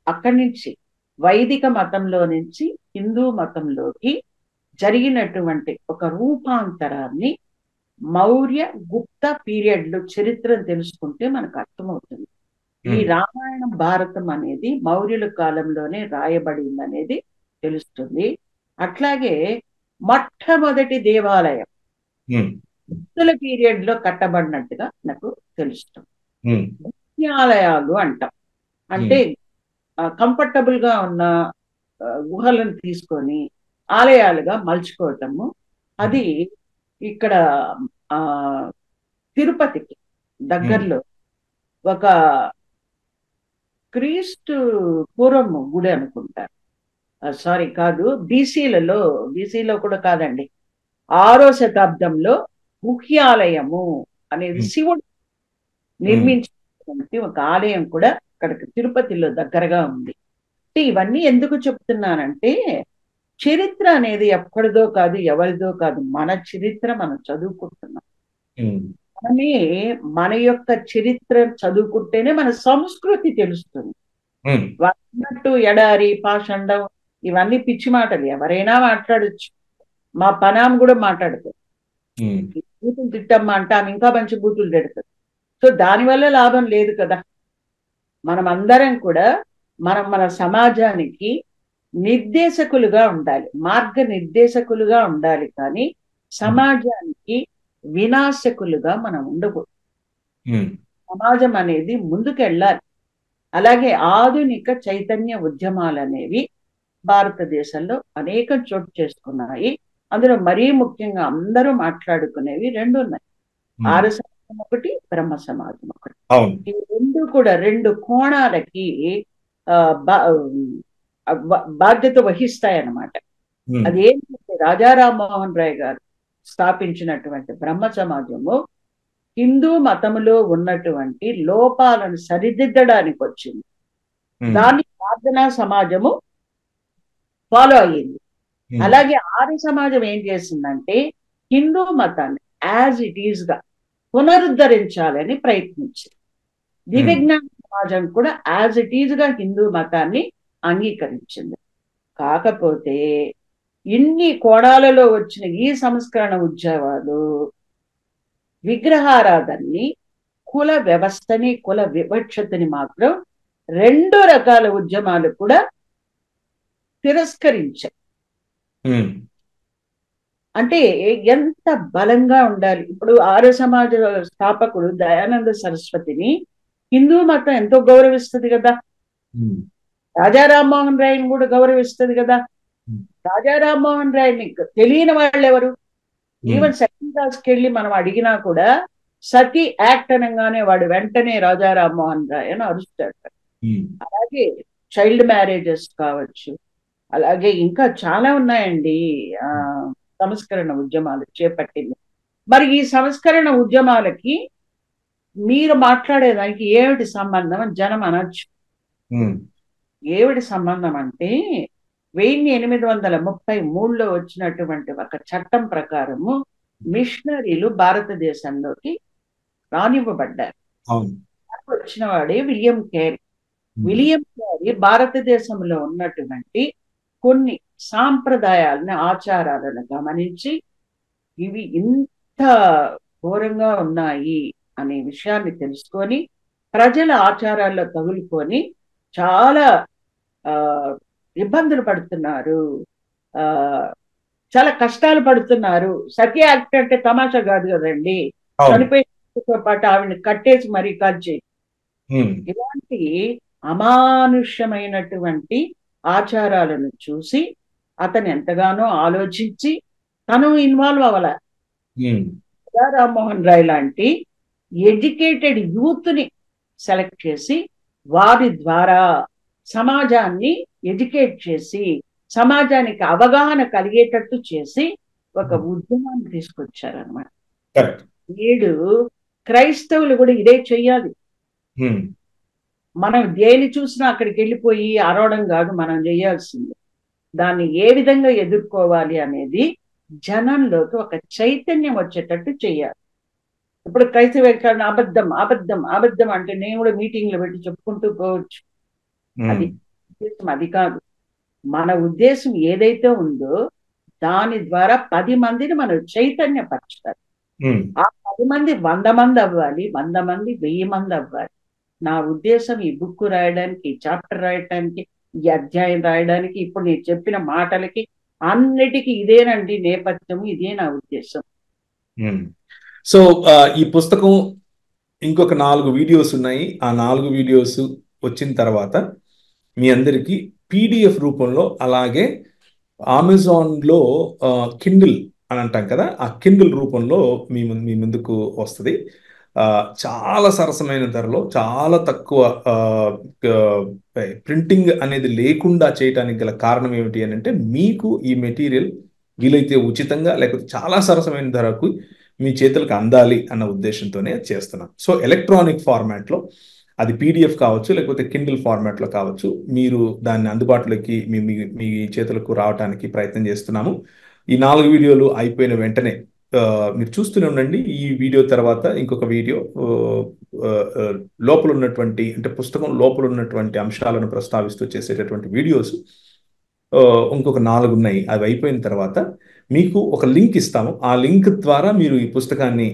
అక్కడి నుంచి వైదిక మతంలో నుంచి హిందూ మతంలోకి జరిగినటువంటి ఒక రూపాంతరాన్ని మౌర్య గుప్త పీరియడ్లో చరిత్రను తెలుసుకుంటే మనకు అర్థమవుతుంది. ఈ ఉమ్, రామాయణం భారతం అనేది మౌర్యుల కాలంలోనే రాయబడింది అనేది తెలుస్తుంది. అట్లాగే మొట్టమొదటి దేవాలయం ఉమ్, గుప్తుల పీరియడ్ లో కట్టబడినట్టుగా నాకు తెలుస్తుంది. ఉమ్, గుహ్యాలయాలు అంటాం. అంటే ఉమ్, కంఫర్టబుల్ గా ఉన్న గుహలను తీసుకొని ఆలయాలుగా మలుచుకోవటము. ఉమ్, అది ఇక్కడ ఆ తిరుపతికి ఉమ్, దగ్గరలో ఒక క్రీస్తు పూర్వం గుడి అనుకుంటారు. సారీ కాదు, బీసీలో కూడా కాదండి, 6వ శతాబ్దంలో గుహ్యాలయము అనేది ఉమ్, శివుడు ఉమ్, నిర్మించినటువంటి ఒక ఆలయం కూడా అక్కడికి తిరుపతిలో దగ్గరగా ఉంది. అంటే ఇవన్నీ ఎందుకు చెప్తున్నానంటే చరిత్ర అనేది ఎక్కడిదో కాదు, ఎవరిదో కాదు, మన చరిత్ర మనం చదువుకుంటున్నాం. ఉమ్, మనమే మన యొక్క చరిత్ర చదువుకుంటేనే మన సంస్కృతి తెలుస్తుంది. ఉమ్, అన్నట్టు ఎడారి పాషండం ఇవన్నీ పిచ్చి మాటలు, ఎవరైనా మాట్లాడచ్చు. మా పనాం కూడా మాట్లాడుతుంది. ఉమ్, బూతులు తిట్టమ్మా అంటే ఆమె ఇంకా మంచి బూతులు తిడుతుంది. సో దానివల్ల లాభం లేదు కదా. మనం అందరం కూడా మన సమాజానికి నిర్దేశకులుగా ఉండాలి, మార్గ నిర్దేశకులుగా ఉండాలి, కానీ సమాజానికి వినాశకులుగా మనం ఉండకూడదు. సమాజం అనేది ముందుకెళ్ళాలి. అలాగే ఆధునిక చైతన్య ఉద్యమాలు అనేవి భారతదేశంలో అనేక చోటు చేసుకున్నాయి. అందులో మరీ ముఖ్యంగా అందరూ మాట్లాడుకునేవి రెండు ఉన్నాయి. ఆర్య సమాజం ఒకటి, బ్రహ్మ సమాజం ఒకటి. ఈ రెండు కూడా రెండు కోణాలకి బాధ్యత వహిస్తాయన్నమాట. అదేంటంటే రాజా రామ్మోహన్ రాయ్ గారు స్థాపించినటువంటి బ్రహ్మ సమాజము హిందూ మతములో ఉన్నటువంటి లోపాలను సరిదిద్దడానికి వచ్చింది. దాన్ని ప్రార్థనా సమాజము ఫాలో అయ్యింది. అలాగే ఆర్య సమాజం ఏం చేసిందంటే హిందూ మతాన్ని యాజ్ ఇట్ ఈజ్ గా పునరుద్ధరించాలని ప్రయత్నించింది. దివ్యజ్ఞాన సమాజం కూడా యాజ్ ఇట్ ఈజ్ గా హిందూ మతాన్ని అంగీకరించింది. కాకపోతే ఇన్ని కోణాలలో వచ్చిన ఈ సంస్కరణ ఉద్యమాలు విగ్రహారాధనని, కుల వ్యవస్థని, కుల వివక్షతని మాత్రం రెండు రకాల ఉద్యమాలు కూడా తిరస్కరించాయి. అంటే ఎంత బలంగా ఉండాలి. ఇప్పుడు ఆర్య సమాజ స్థాపకుడు దయానంద సరస్వతిని హిందూ మతం ఎంతో గౌరవిస్తుంది కదా, రాజా రామ్మోహన్ రాయ్ని కూడా గౌరవిస్తుంది కదా. రాజా రామ్మోహన్ రాయ్ని తెలియని వాళ్ళు ఎవరు? ఈవెన్ సత్యదాస్కి వెళ్ళి మనం అడిగినా కూడా సతీ యాక్ట్ అనగానే వాడు వెంటనే రాజా రామ్మోహన్ రాయ్ అని అరుస్తాడు. అలాగే చైల్డ్ మ్యారేజెస్ కావచ్చు, అలాగే ఇంకా చాలా ఉన్నాయండి సంస్కరణ ఉద్యమాలు చేపట్టింది. మరి ఈ సంస్కరణ ఉద్యమాలకి మీరు మాట్లాడేదానికి ఏమిటి సంబంధం అని జనం అనొచ్చు. ఏమిటి సంబంధం అంటే 1833లో వచ్చినటువంటి ఒక చట్టం ప్రకారము మిషనరీలు భారతదేశంలోకి రానివ్వబడ్డారు. వచ్చిన వాడే విలియం కేరీ. విలియం కేరీ భారతదేశంలో ఉన్నటువంటి కొన్ని సాంప్రదాయాలని, ఆచారాలను గమనించి ఇవి ఇంత ఘోరంగా ఉన్నాయి అనే విషయాన్ని తెలుసుకొని ప్రజల ఆచారాల్లో తగులుకొని చాలా ఇబ్బందులు పడుతున్నారు, చాలా కష్టాలు పడుతున్నారు. సతీ యాక్ట్ అంటే తమాషా కాదు కదండి. చనిపోయినతో పాటు ఆవిడని కట్టేసి మరీ కాల్చి, ఇలాంటి అమానుష్యమైనటువంటి ఆచారాలను చూసి అతను ఎంతగానో ఆలోచించి తను ఇన్వాల్వ్ అవ్వాల. రామ్మోహన్ రాయ్ లాంటి ఎడ్యుకేటెడ్ యూత్ ని సెలెక్ట్ చేసి వారి ద్వారా సమాజాన్ని ఎడ్యుకేట్ చేసి సమాజానికి అవగాహన కలిగేటట్టు చేసి ఒక ఉద్యమాన్ని తీసుకొచ్చారనమాట. నేడు క్రైస్తవులు కూడా ఇదే చెయ్యాలి. మనం దేని చూసినా అక్కడికి వెళ్ళిపోయి అరవడం కాదు మనం చేయాల్సింది. దాన్ని ఏ విధంగా ఎదుర్కోవాలి అనేది జనంలోకి ఒక చైతన్యం వచ్చేటట్టు చెయ్యాలి. ఇప్పుడు క్రైస్తవ అబద్ధం అబద్ధం అబద్ధం అంటే నేను కూడా మీటింగ్లు పెట్టి చెప్పుకుంటూ పోవచ్చు. అది ఉద్దేశం అది కాదు. మన ఉద్దేశం ఏదైతే ఉందో దాని ద్వారా 10 మందిని మనం చైతన్యపరచాలి. ఆ 10 మంది 100 మంది అవ్వాలి, 100 మంది 1000 మంది అవ్వాలి. నా ఉద్దేశం ఈ బుక్ రాయడానికి, ఈ చాప్టర్ రాయడానికి, ఈ అధ్యాయం రాయడానికి, ఇప్పుడు నేను చెప్పిన మాటలకి అన్నిటికీ ఇదేనండి నేపథ్యము, ఇదే నా ఉద్దేశం. సో ఈ పుస్తకం ఇంకొక 4 వీడియోస్ ఉన్నాయి. ఆ 4 వీడియోస్ వచ్చిన తర్వాత మీ అందరికీ PDF రూపంలో, అలాగే అమెజాన్లో కిండిల్ అని అంటాం కదా, ఆ కిండిల్ రూపంలో మీ ముందుకు వస్తుంది. చాలా సరసమైన ధరలో, చాలా తక్కువ ప్రింటింగ్ అనేది లేకుండా చేయడానికి గల కారణం ఏమిటి అని అంటే, మీకు ఈ మెటీరియల్ వీలైతే ఉచితంగా లేకపోతే చాలా సరసమైన ధరకు మీ చేతులకు అందాలి అన్న ఉద్దేశంతోనే చేస్తున్నాం. సో ఎలక్ట్రానిక్ ఫార్మాట్లో, అది PDF కావచ్చు లేకపోతే కిండిల్ ఫార్మాట్లో కావచ్చు, మీరు దాన్ని అందుబాటులోకి మీ చేతులకు రావడానికి ప్రయత్నం చేస్తున్నాము. ఈ 4 వీడియోలు అయిపోయిన వెంటనే మీరు చూస్తూనే ఉండండి. ఈ వీడియో తర్వాత ఇంకొక వీడియో లోపల ఉన్నటువంటి, అంటే పుస్తకం లోపల ఉన్నటువంటి అంశాలను ప్రస్తావిస్తూ చేసేటటువంటి వీడియోస్ ఇంకొక 4 ఉన్నాయి. అవి అయిపోయిన తర్వాత మీకు ఒక లింక్ ఇస్తాము. ఆ లింక్ ద్వారా మీరు ఈ పుస్తకాన్ని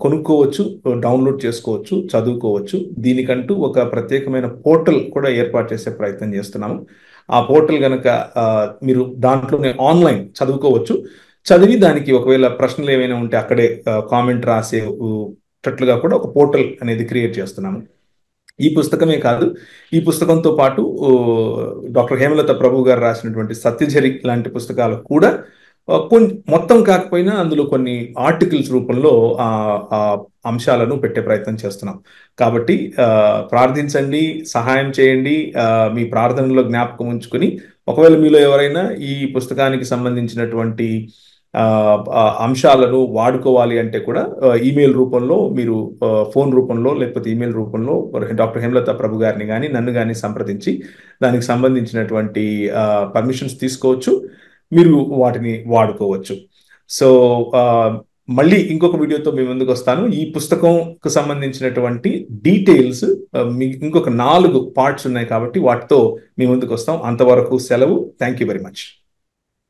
కొనుక్కోవచ్చు, డౌన్లోడ్ చేసుకోవచ్చు, చదువుకోవచ్చు. దీనికంటూ ఒక ప్రత్యేకమైన పోర్టల్ కూడా ఏర్పాటు చేసే ప్రయత్నం చేస్తున్నాము. ఆ పోర్టల్ గనక మీరు దాంట్లోనే ఆన్లైన్ చదువుకోవచ్చు. చదివి దానికి ఒకవేళ ప్రశ్నలు ఏమైనా ఉంటే అక్కడే కామెంట్ రాసేటట్లుగా కూడా ఒక పోర్టల్ అనేది క్రియేట్ చేస్తున్నాము. ఈ పుస్తకమే కాదు, ఈ పుస్తకంతో పాటు డాక్టర్ హేమలత ప్రభు గారు రాసినటువంటి సత్యఝరి లాంటి పుస్తకాలు కూడా మొత్తం కాకపోయినా అందులో కొన్ని ఆర్టికల్స్ రూపంలో ఆ అంశాలను పెట్టే ప్రయత్నం చేస్తున్నాం. కాబట్టి ప్రార్థించండి, సహాయం చేయండి, మీ ప్రార్థనలో జ్ఞాపకం ఉంచుకొని ఒకవేళ మీలో ఎవరైనా ఈ పుస్తకానికి సంబంధించినటువంటి అంశాలను వాడుకోవాలి అంటే కూడా ఈమెయిల్ రూపంలో మీరు ఫోన్ రూపంలో లేకపోతే ఈమెయిల్ రూపంలో డాక్టర్ హేమలత ప్రభు గారిని కానీ నన్ను కానీ సంప్రదించి దానికి సంబంధించినటువంటి పర్మిషన్స్ తీసుకోవచ్చు, మీరు వాటిని వాడుకోవచ్చు. సో మళ్ళీ ఇంకొక వీడియోతో మీ ముందుకు వస్తాను. ఈ పుస్తకంకు సంబంధించినటువంటి డీటెయిల్స్ ఇంకొక 4 పార్ట్స్ ఉన్నాయి కాబట్టి వాటితో మీ ముందుకు వస్తాం. అంతవరకు సెలవు. Thank you very much.